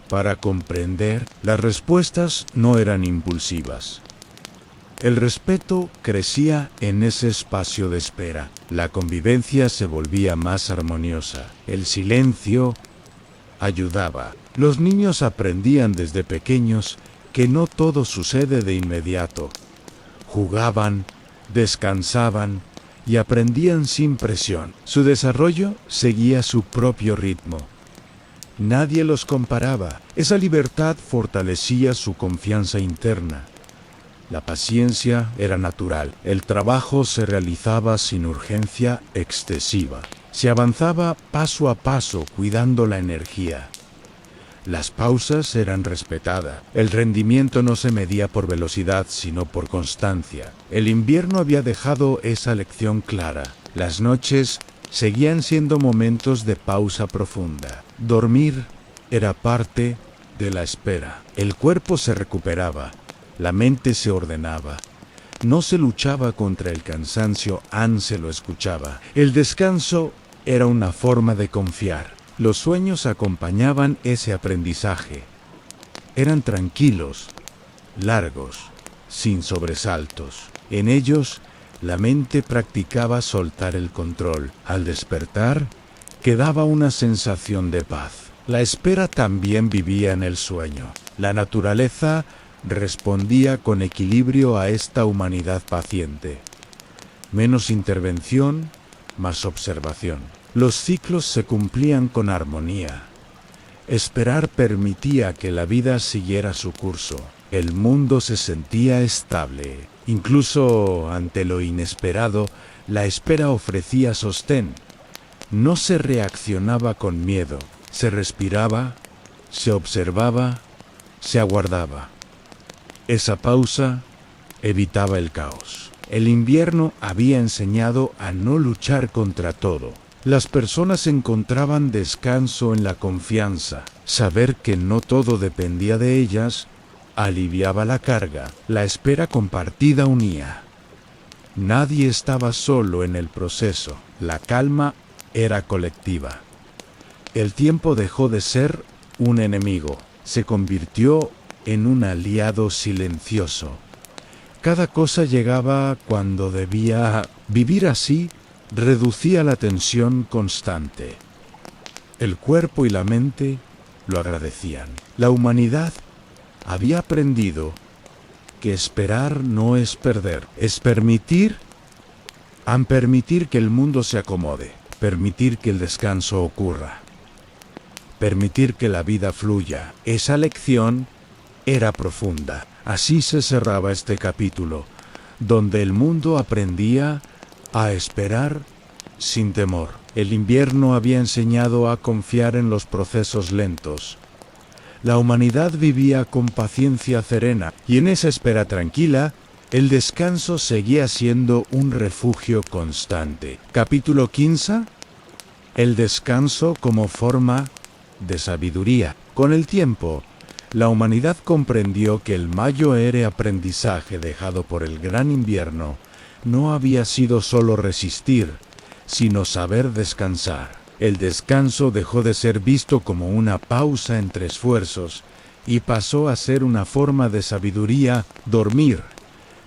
para comprender. Las respuestas no eran impulsivas. El respeto crecía en ese espacio de espera. La convivencia se volvía más armoniosa. El silencio ayudaba. Los niños aprendían desde pequeños que no todo sucede de inmediato. Jugaban, descansaban y aprendían sin presión. Su desarrollo seguía su propio ritmo. Nadie los comparaba. Esa libertad fortalecía su confianza interna. La paciencia era natural. El trabajo se realizaba sin urgencia excesiva. Se avanzaba paso a paso, cuidando la energía. Las pausas eran respetadas. El rendimiento no se medía por velocidad, sino por constancia. El invierno había dejado esa lección clara. Las noches seguían siendo momentos de pausa profunda. Dormir era parte de la espera. El cuerpo se recuperaba. La mente se ordenaba. No se luchaba contra el cansancio, se lo escuchaba. El descanso era una forma de confiar. Los sueños acompañaban ese aprendizaje. Eran tranquilos, largos, sin sobresaltos. En ellos, la mente practicaba soltar el control. Al despertar, quedaba una sensación de paz. La espera también vivía en el sueño. La naturaleza respondía con equilibrio a esta humanidad paciente. Menos intervención, más observación. Los ciclos se cumplían con armonía. Esperar permitía que la vida siguiera su curso. El mundo se sentía estable. Incluso ante lo inesperado, la espera ofrecía sostén. No se reaccionaba con miedo. Se respiraba, se observaba, se aguardaba. Esa pausa evitaba el caos. El invierno había enseñado a no luchar contra todo. Las personas encontraban descanso en la confianza. Saber que no todo dependía de ellas aliviaba la carga. La espera compartida unía. Nadie estaba solo en el proceso. La calma era colectiva. El tiempo dejó de ser un enemigo. Se convirtió en un aliado silencioso. Cada cosa llegaba cuando debía. Vivir así reducía la tensión constante. El cuerpo y la mente lo agradecían. La humanidad había aprendido que esperar no es perder, es permitir que el mundo se acomode, permitir que el descanso ocurra, permitir que la vida fluya. Esa lección era profunda. Así se cerraba este capítulo, donde el mundo aprendía a esperar sin temor. El invierno había enseñado a confiar en los procesos lentos. La humanidad vivía con paciencia serena, y en esa espera tranquila, el descanso seguía siendo un refugio constante. Capítulo 15. El descanso como forma de sabiduría. Con el tiempo, la humanidad comprendió que el mayor aprendizaje dejado por el gran invierno no había sido solo resistir, sino saber descansar. El descanso dejó de ser visto como una pausa entre esfuerzos y pasó a ser una forma de sabiduría. Dormir,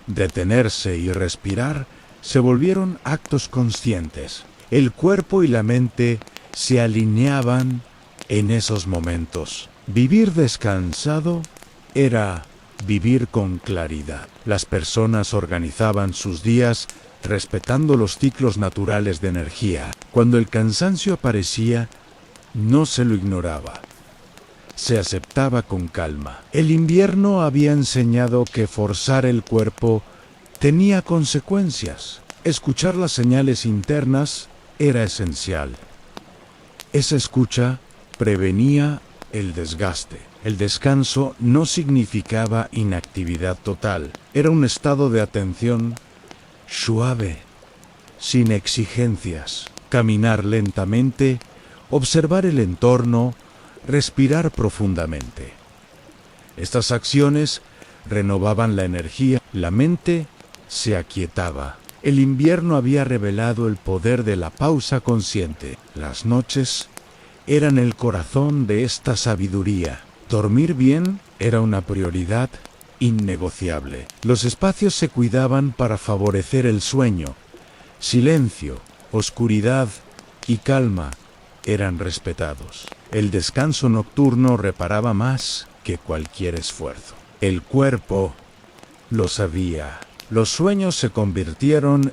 detenerse y respirar se volvieron actos conscientes. El cuerpo y la mente se alineaban en esos momentos. Vivir descansado era vivir con claridad. Las personas organizaban sus días respetando los ciclos naturales de energía. Cuando el cansancio aparecía, no se lo ignoraba. Se aceptaba con calma. El invierno había enseñado que forzar el cuerpo tenía consecuencias. Escuchar las señales internas era esencial. Esa escucha prevenía el desgaste. El descanso no significaba inactividad total. Era un estado de atención suave, sin exigencias. Caminar lentamente, observar el entorno, respirar profundamente. Estas acciones renovaban la energía, la mente se aquietaba. El invierno había revelado el poder de la pausa consciente. Las noches eran el corazón de esta sabiduría. Dormir bien era una prioridad innegociable. Los espacios se cuidaban para favorecer el sueño. Silencio, oscuridad y calma eran respetados. El descanso nocturno reparaba más que cualquier esfuerzo. El cuerpo lo sabía. Los sueños se convirtieron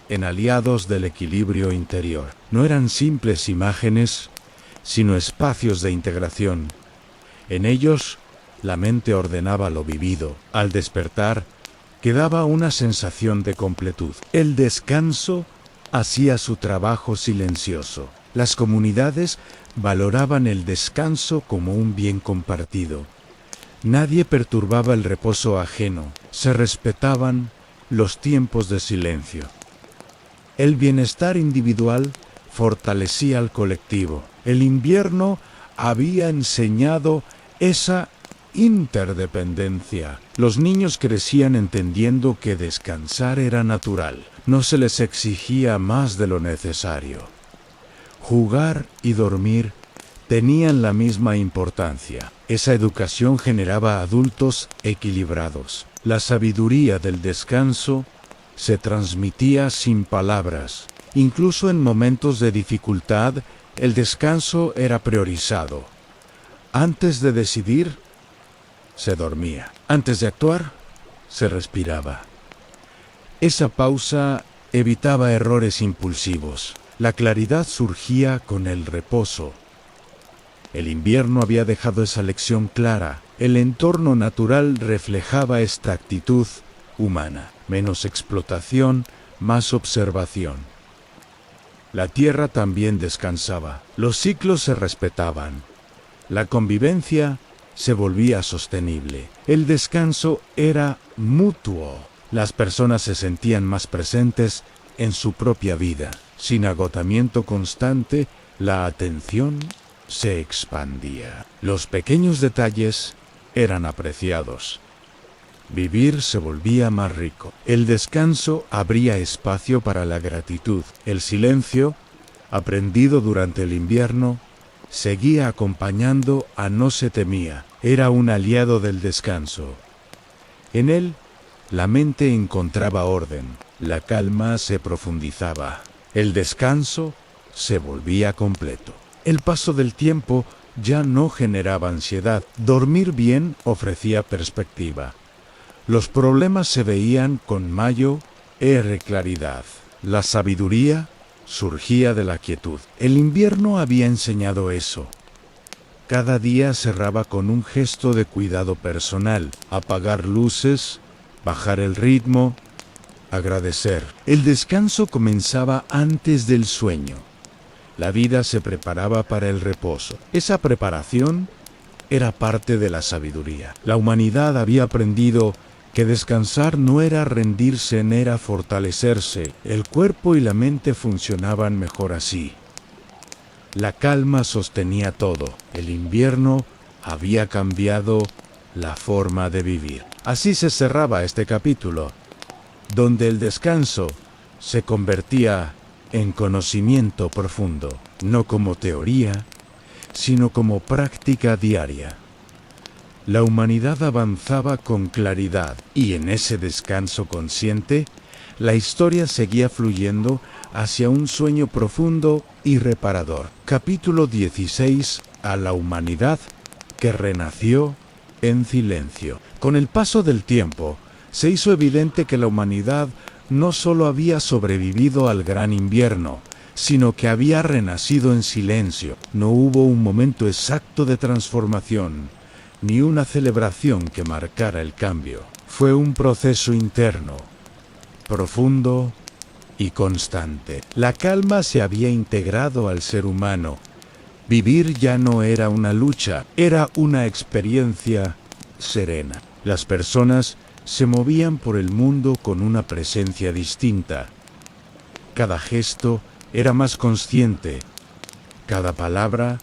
en aliados del equilibrio interior. No eran simples imágenes, sino espacios de integración. En ellos, la mente ordenaba lo vivido. Al despertar, quedaba una sensación de completud. El descanso hacía su trabajo silencioso. Las comunidades valoraban el descanso como un bien compartido. Nadie perturbaba el reposo ajeno. Se respetaban los tiempos de silencio. El bienestar individual fortalecía al colectivo. El invierno había enseñado esa interdependencia. Los niños crecían entendiendo que descansar era natural. No se les exigía más de lo necesario. Jugar y dormir tenían la misma importancia. Esa educación generaba adultos equilibrados. La sabiduría del descanso se transmitía sin palabras. Incluso en momentos de dificultad, el descanso era priorizado. Antes de decidir, se dormía. Antes de actuar, se respiraba. Esa pausa evitaba errores impulsivos. La claridad surgía con el reposo. El invierno había dejado esa lección clara. El entorno natural reflejaba esta actitud humana. Menos explotación, más observación. La tierra también descansaba. Los ciclos se respetaban. La convivencia se volvía sostenible. El descanso era mutuo. Las personas se sentían más presentes en su propia vida. Sin agotamiento constante, la atención se expandía. Los pequeños detalles eran apreciados. Vivir se volvía más rico. El descanso abría espacio para la gratitud. El silencio, aprendido durante el invierno, seguía acompañando a no se temía. era un aliado del descanso. En él, la mente encontraba orden, la calma se profundizaba, el descanso se volvía completo. El paso del tiempo ya no generaba ansiedad, dormir bien ofrecía perspectiva. Los problemas se veían con mayor claridad. La sabiduría surgía de la quietud. El invierno había enseñado eso. Cada día cerraba con un gesto de cuidado personal, apagar luces, bajar el ritmo, agradecer. El descanso comenzaba antes del sueño. La vida se preparaba para el reposo. Esa preparación era parte de la sabiduría. La humanidad había aprendido que descansar no era rendirse, ni era fortalecerse. El cuerpo y la mente funcionaban mejor así. La calma sostenía todo. El invierno había cambiado la forma de vivir. Así se cerraba este capítulo, donde el descanso se convertía en conocimiento profundo, no como teoría, sino como práctica diaria. La humanidad avanzaba con claridad y en ese descanso consciente, la historia seguía fluyendo hacia un sueño profundo y reparador. Capítulo 16. A la humanidad que renació en silencio. Con el paso del tiempo, se hizo evidente que la humanidad no solo había sobrevivido al gran invierno, sino que había renacido en silencio. No hubo un momento exacto de transformación, ni una celebración que marcara el cambio. Fue un proceso interno, profundo y constante. La calma se había integrado al ser humano. Vivir ya no era una lucha, era una experiencia serena. Las personas se movían por el mundo con una presencia distinta. Cada gesto era más consciente, cada palabra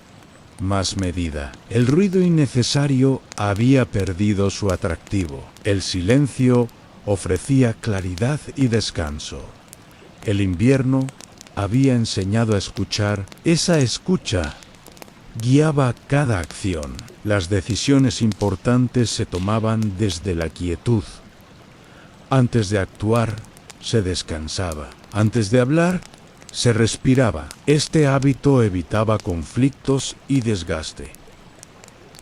más medida. El ruido innecesario había perdido su atractivo. El silencio ofrecía claridad y descanso. El invierno había enseñado a escuchar. Esa escucha guiaba cada acción. Las decisiones importantes se tomaban desde la quietud. Antes de actuar, se descansaba. Antes de hablar, se respiraba. Este hábito evitaba conflictos y desgaste.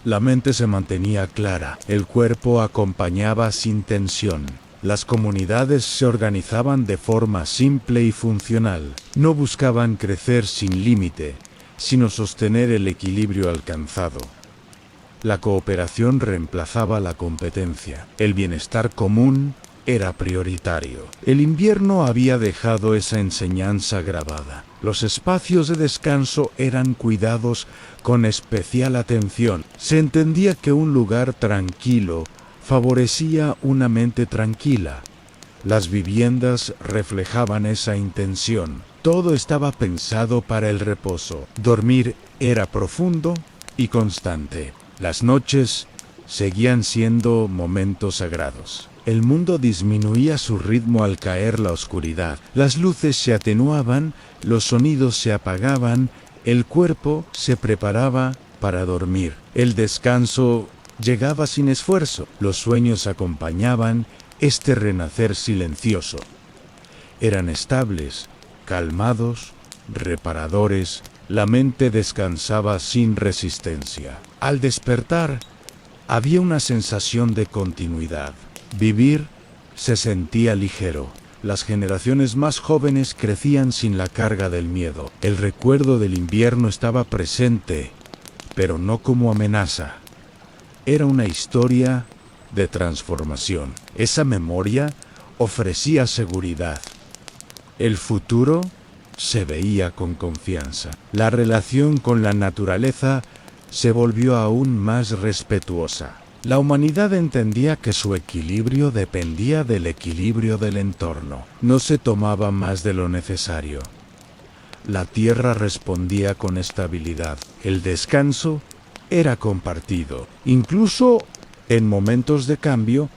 La mente se mantenía clara. El cuerpo acompañaba sin tensión. Las comunidades se organizaban de forma simple y funcional. No buscaban crecer sin límite, sino sostener el equilibrio alcanzado. La cooperación reemplazaba la competencia. El bienestar común era prioritario. El invierno había dejado esa enseñanza grabada. Los espacios de descanso eran cuidados con especial atención. Se entendía que un lugar tranquilo favorecía una mente tranquila. Las viviendas reflejaban esa intención. Todo estaba pensado para el reposo. Dormir era profundo y constante. Las noches seguían siendo momentos sagrados. El mundo disminuía su ritmo al caer la oscuridad. Las luces se atenuaban, los sonidos se apagaban, el cuerpo se preparaba para dormir. El descanso llegaba sin esfuerzo. Los sueños acompañaban este renacer silencioso. Eran estables, calmados, reparadores. La mente descansaba sin resistencia. Al despertar, había una sensación de continuidad. Vivir se sentía ligero. Las generaciones más jóvenes crecían sin la carga del miedo. El recuerdo del invierno estaba presente, pero no como amenaza. Era una historia de transformación. Esa memoria ofrecía seguridad. El futuro se veía con confianza. La relación con la naturaleza se volvió aún más respetuosa. La humanidad entendía que su equilibrio dependía del equilibrio del entorno. No se tomaba más de lo necesario. La tierra respondía con estabilidad. El descanso era compartido. Incluso en momentos de cambio,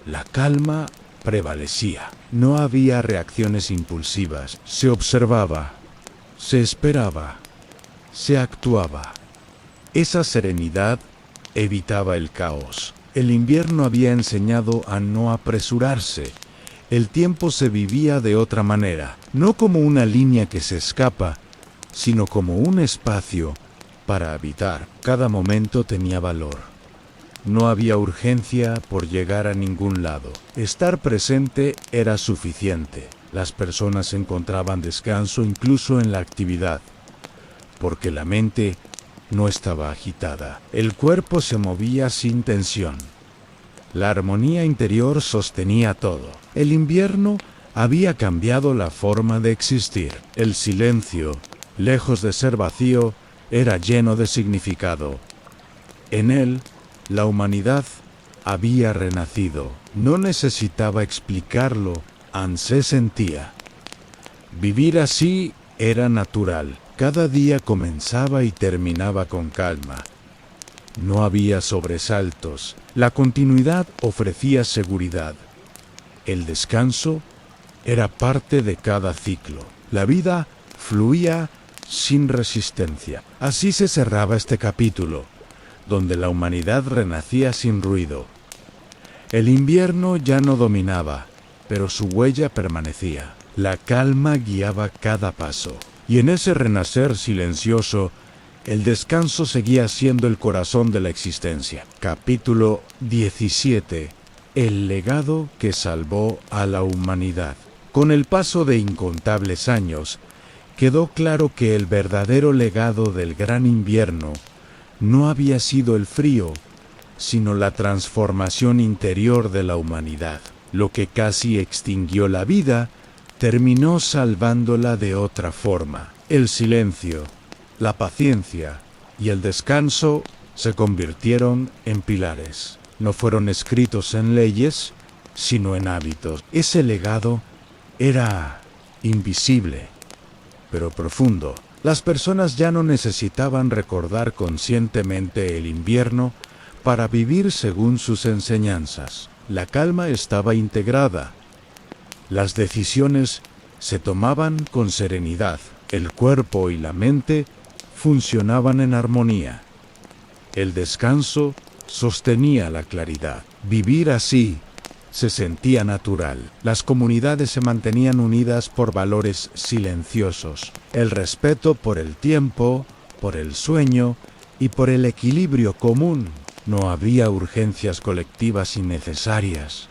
la calma prevalecía. No había reacciones impulsivas. Se observaba, se esperaba, se actuaba. Esa serenidad evitaba el caos. El invierno había enseñado a no apresurarse. El tiempo se vivía de otra manera, no como una línea que se escapa, sino como un espacio para habitar. Cada momento tenía valor. No había urgencia por llegar a ningún lado. Estar presente era suficiente. Las personas encontraban descanso incluso en la actividad, porque la mente no estaba agitada. El cuerpo se movía sin tensión. La armonía interior sostenía todo. El invierno había cambiado la forma de existir. El silencio, lejos de ser vacío, era lleno de significado. En él, la humanidad había renacido. No necesitaba explicarlo, se sentía. Vivir así era natural. Cada día comenzaba y terminaba con calma. No había sobresaltos. La continuidad ofrecía seguridad. El descanso era parte de cada ciclo. La vida fluía sin resistencia. Así se cerraba este capítulo, donde la humanidad renacía sin ruido. El invierno ya no dominaba, pero su huella permanecía. La calma guiaba cada paso. Y en ese renacer silencioso, el descanso seguía siendo el corazón de la existencia. Capítulo 17. El legado que salvó a la humanidad. Con el paso de incontables años, quedó claro que el verdadero legado del gran invierno no había sido el frío, sino la transformación interior de la humanidad. Lo que casi extinguió la vida, terminó salvándola de otra forma. El silencio, la paciencia y el descanso se convirtieron en pilares. No fueron escritos en leyes, sino en hábitos. Ese legado era invisible, pero profundo. Las personas ya no necesitaban recordar conscientemente el invierno para vivir según sus enseñanzas. La calma estaba integrada. Las decisiones se tomaban con serenidad. El cuerpo y la mente funcionaban en armonía. El descanso sostenía la claridad. Vivir así se sentía natural. Las comunidades se mantenían unidas por valores silenciosos. El respeto por el tiempo, por el sueño y por el equilibrio común. No había urgencias colectivas innecesarias.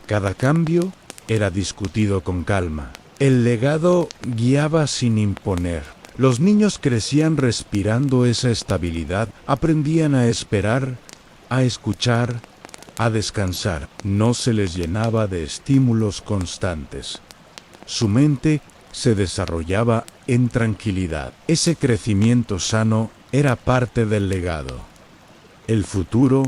Cada cambio era discutido con calma. El legado guiaba sin imponer. Los niños crecían respirando esa estabilidad, aprendían a esperar, a escuchar, a descansar. No se les llenaba de estímulos constantes. Su mente se desarrollaba en tranquilidad. Ese crecimiento sano era parte del legado. El futuro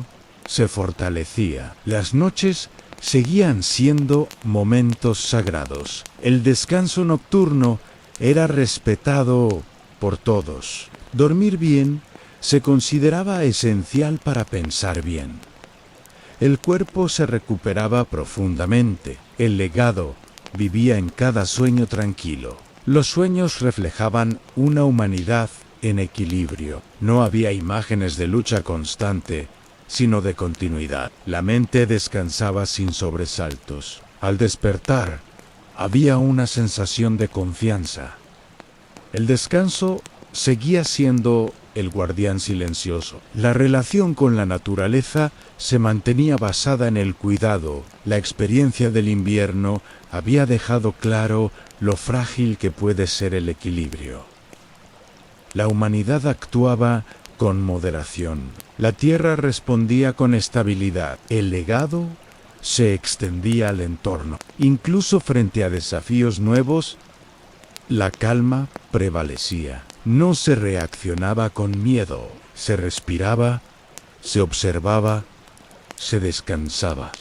se fortalecía. Las noches seguían siendo momentos sagrados. El descanso nocturno era respetado por todos. Dormir bien se consideraba esencial para pensar bien. El cuerpo se recuperaba profundamente. El legado vivía en cada sueño tranquilo. Los sueños reflejaban una humanidad en equilibrio. No había imágenes de lucha constante, sino de continuidad. La mente descansaba sin sobresaltos. Al despertar, había una sensación de confianza. El descanso seguía siendo el guardián silencioso. La relación con la naturaleza se mantenía basada en el cuidado. La experiencia del invierno había dejado claro lo frágil que puede ser el equilibrio. La humanidad actuaba con moderación. La tierra respondía con estabilidad. El legado se extendía al entorno. Incluso frente a desafíos nuevos, la calma prevalecía. No se reaccionaba con miedo. Se respiraba, se observaba, se descansaba.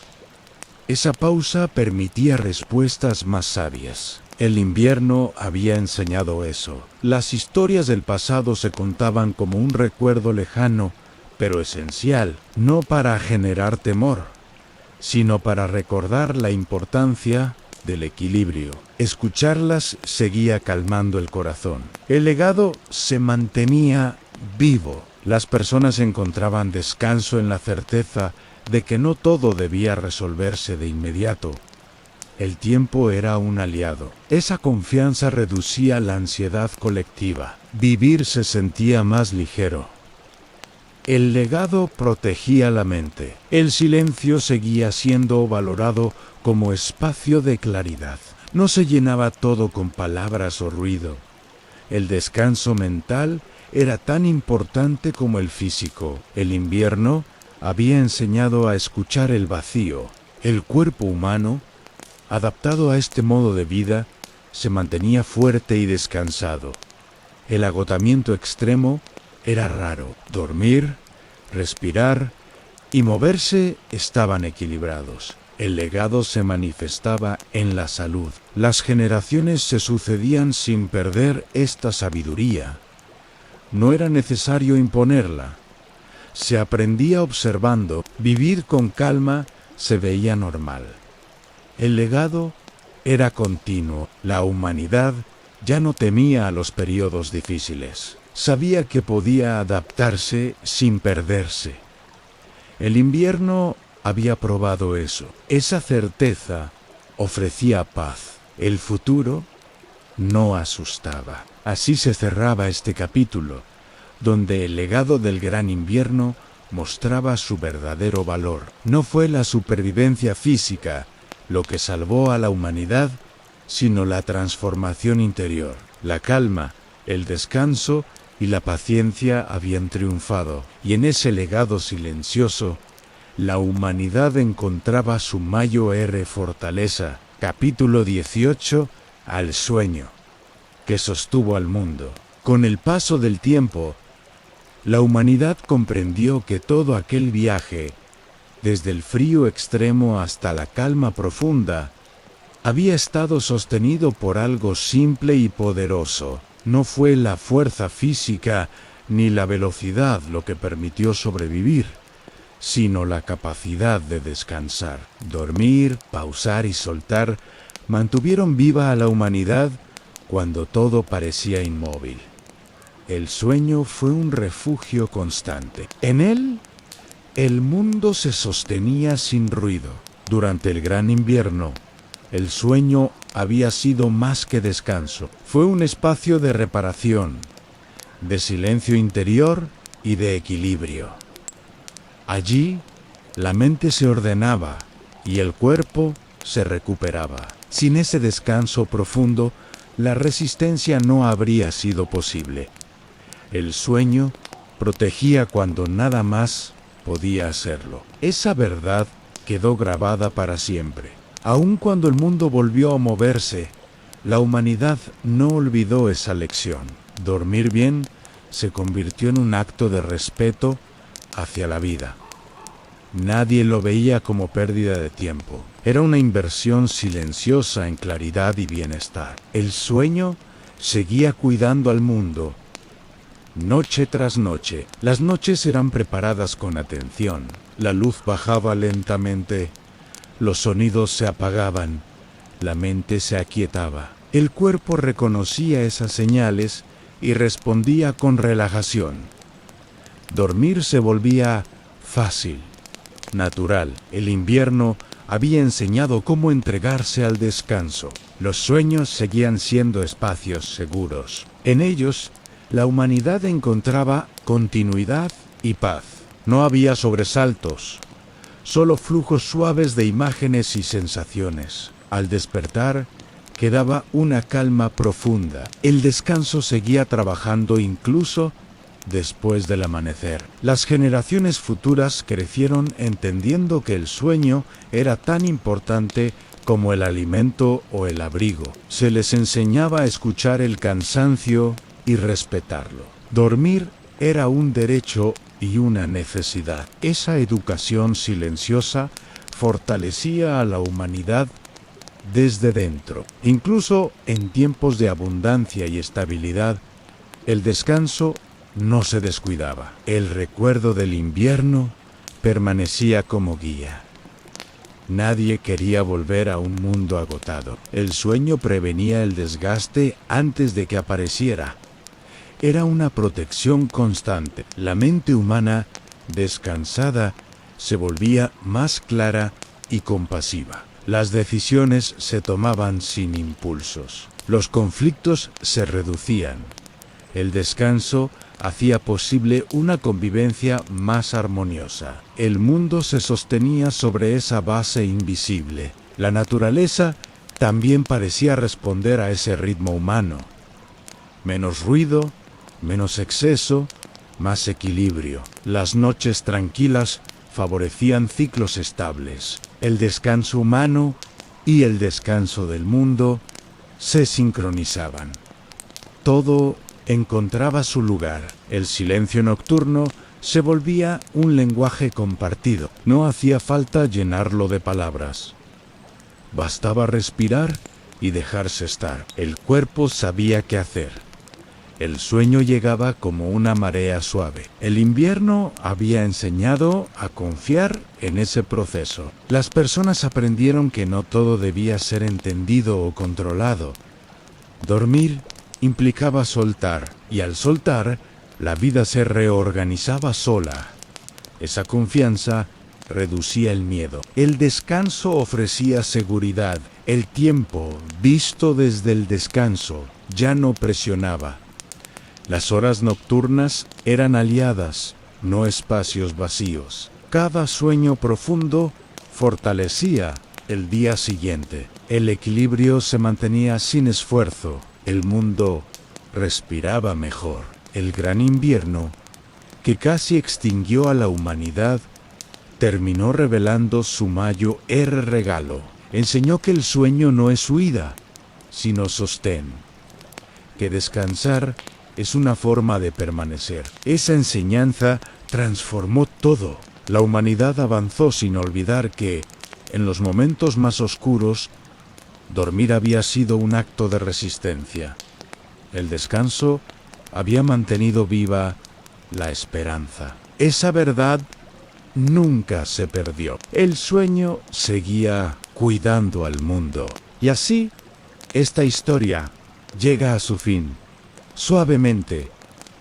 Esa pausa permitía respuestas más sabias. El invierno había enseñado eso. Las historias del pasado se contaban como un recuerdo lejano, pero esencial, no para generar temor, sino para recordar la importancia del equilibrio. Escucharlas seguía calmando el corazón. El legado se mantenía vivo. Las personas encontraban descanso en la certeza de que no todo debía resolverse de inmediato. El tiempo era un aliado. Esa confianza reducía la ansiedad colectiva. Vivir se sentía más ligero. El legado protegía la mente. El silencio seguía siendo valorado como espacio de claridad. No se llenaba todo con palabras o ruido. El descanso mental era tan importante como el físico. El invierno había enseñado a escuchar el vacío. El cuerpo humano, adaptado a este modo de vida, se mantenía fuerte y descansado. El agotamiento extremo era raro. Dormir, respirar y moverse estaban equilibrados. El legado se manifestaba en la salud. Las generaciones se sucedían sin perder esta sabiduría. No era necesario imponerla. Se aprendía observando. Vivir con calma se veía normal. El legado era continuo. La humanidad ya no temía a los periodos difíciles. Sabía que podía adaptarse sin perderse. El invierno había probado eso. Esa certeza ofrecía paz. El futuro no asustaba. Así se cerraba este capítulo, donde el legado del gran invierno mostraba su verdadero valor. No fue la supervivencia física lo que salvó a la humanidad, sino la transformación interior. La calma, el descanso y la paciencia habían triunfado, y en ese legado silencioso, la humanidad encontraba su mayor fortaleza. Capítulo 18. Al sueño, que sostuvo al mundo. Con el paso del tiempo, la humanidad comprendió que todo aquel viaje, desde el frío extremo hasta la calma profunda, había estado sostenido por algo simple y poderoso. No fue la fuerza física ni la velocidad lo que permitió sobrevivir, sino la capacidad de descansar. Dormir, pausar y soltar mantuvieron viva a la humanidad cuando todo parecía inmóvil. El sueño fue un refugio constante. En él, el mundo se sostenía sin ruido. Durante el gran invierno, el sueño había sido más que descanso. Fue un espacio de reparación, de silencio interior y de equilibrio. Allí, la mente se ordenaba y el cuerpo se recuperaba. Sin ese descanso profundo, la resistencia no habría sido posible. El sueño protegía cuando nada más podía hacerlo. Esa verdad quedó grabada para siempre. Aun cuando el mundo volvió a moverse, la humanidad no olvidó esa lección. Dormir bien se convirtió en un acto de respeto hacia la vida. Nadie lo veía como pérdida de tiempo. Era una inversión silenciosa en claridad y bienestar. El sueño seguía cuidando al mundo. Noche tras noche, las noches eran preparadas con atención. La luz bajaba lentamente, los sonidos se apagaban, la mente se aquietaba. El cuerpo reconocía esas señales y respondía con relajación. Dormir se volvía fácil, natural. El invierno había enseñado cómo entregarse al descanso. Los sueños seguían siendo espacios seguros. En ellos, la humanidad encontraba continuidad y paz. No había sobresaltos, solo flujos suaves de imágenes y sensaciones. Al despertar, quedaba una calma profunda. El descanso seguía trabajando incluso después del amanecer. Las generaciones futuras crecieron entendiendo que el sueño era tan importante como el alimento o el abrigo. Se les enseñaba a escuchar el cansancio y respetarlo. Dormir era un derecho y una necesidad. Esa educación silenciosa fortalecía a la humanidad desde dentro. Incluso en tiempos de abundancia y estabilidad, el descanso no se descuidaba. El recuerdo del invierno permanecía como guía. Nadie quería volver a un mundo agotado. El sueño prevenía el desgaste antes de que apareciera. era una protección constante. La mente humana, descansada, se volvía más clara y compasiva. Las decisiones se tomaban sin impulsos. Los conflictos se reducían. El descanso hacía posible una convivencia más armoniosa. El mundo se sostenía sobre esa base invisible. La naturaleza también parecía responder a ese ritmo humano. Menos ruido, menos exceso, más equilibrio. Las noches tranquilas favorecían ciclos estables. El descanso humano y el descanso del mundo se sincronizaban. Todo encontraba su lugar. El silencio nocturno se volvía un lenguaje compartido. No hacía falta llenarlo de palabras. Bastaba respirar y dejarse estar. El cuerpo sabía qué hacer. El sueño llegaba como una marea suave. El invierno había enseñado a confiar en ese proceso. Las personas aprendieron que no todo debía ser entendido o controlado. Dormir implicaba soltar, y al soltar, la vida se reorganizaba sola. Esa confianza reducía el miedo. El descanso ofrecía seguridad. El tiempo, visto desde el descanso, ya no presionaba. Las horas nocturnas eran aliadas, no espacios vacíos. Cada sueño profundo fortalecía el día siguiente. El equilibrio se mantenía sin esfuerzo. El mundo respiraba mejor. El gran invierno, que casi extinguió a la humanidad, terminó revelando su mayor regalo. Enseñó que el sueño no es huida, sino sostén. Que descansar es una forma de permanecer. Esa enseñanza transformó todo. La humanidad avanzó sin olvidar que, en los momentos más oscuros, dormir había sido un acto de resistencia. El descanso había mantenido viva la esperanza. Esa verdad nunca se perdió. El sueño seguía cuidando al mundo. Y así, esta historia llega a su fin. Suavemente,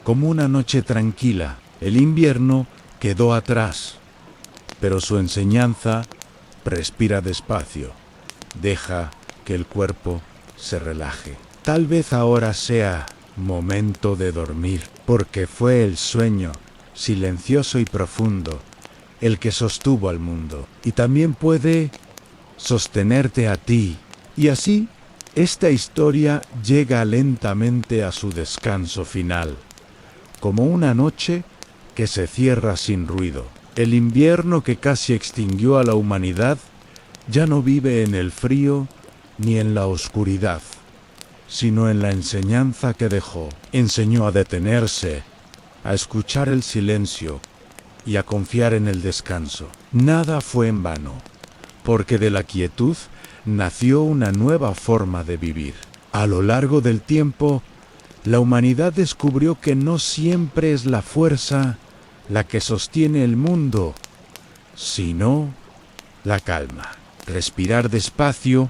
como una noche tranquila, el invierno quedó atrás, pero su enseñanza respira despacio. Deja que el cuerpo se relaje. Tal vez ahora sea momento de dormir, porque fue el sueño, silencioso y profundo, el que sostuvo al mundo, y también puede sostenerte a ti. Y así, esta historia llega lentamente a su descanso final, como una noche que se cierra sin ruido. El invierno que casi extinguió a la humanidad ya no vive en el frío ni en la oscuridad, sino en la enseñanza que dejó. Enseñó a detenerse, a escuchar el silencio y a confiar en el descanso. Nada fue en vano, porque de la quietud nació una nueva forma de vivir. A lo largo del tiempo, la humanidad descubrió que no siempre es la fuerza la que sostiene el mundo, sino la calma. Respirar despacio,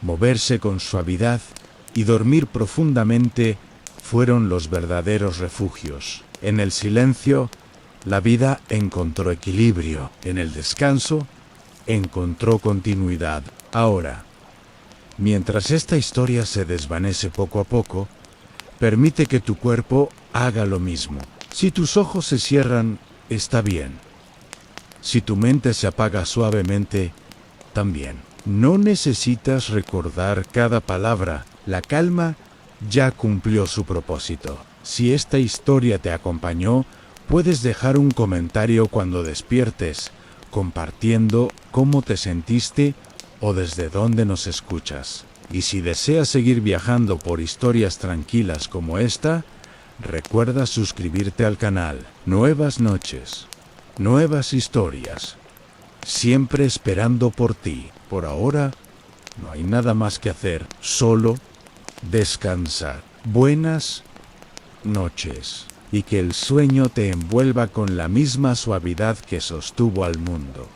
moverse con suavidad y dormir profundamente fueron los verdaderos refugios. En el silencio, la vida encontró equilibrio. En el descanso, encontró continuidad. Ahora, mientras esta historia se desvanece poco a poco, permite que tu cuerpo haga lo mismo. Si tus ojos se cierran, está bien. Si tu mente se apaga suavemente, también. No necesitas recordar cada palabra. La calma ya cumplió su propósito. Si esta historia te acompañó, puedes dejar un comentario cuando despiertes, compartiendo cómo te sentiste o desde dónde nos escuchas. Y si deseas seguir viajando por historias tranquilas como esta, recuerda suscribirte al canal. Nuevas noches, nuevas historias, siempre esperando por ti. Por ahora, no hay nada más que hacer, solo descansar. Buenas noches, y que el sueño te envuelva con la misma suavidad que sostuvo al mundo.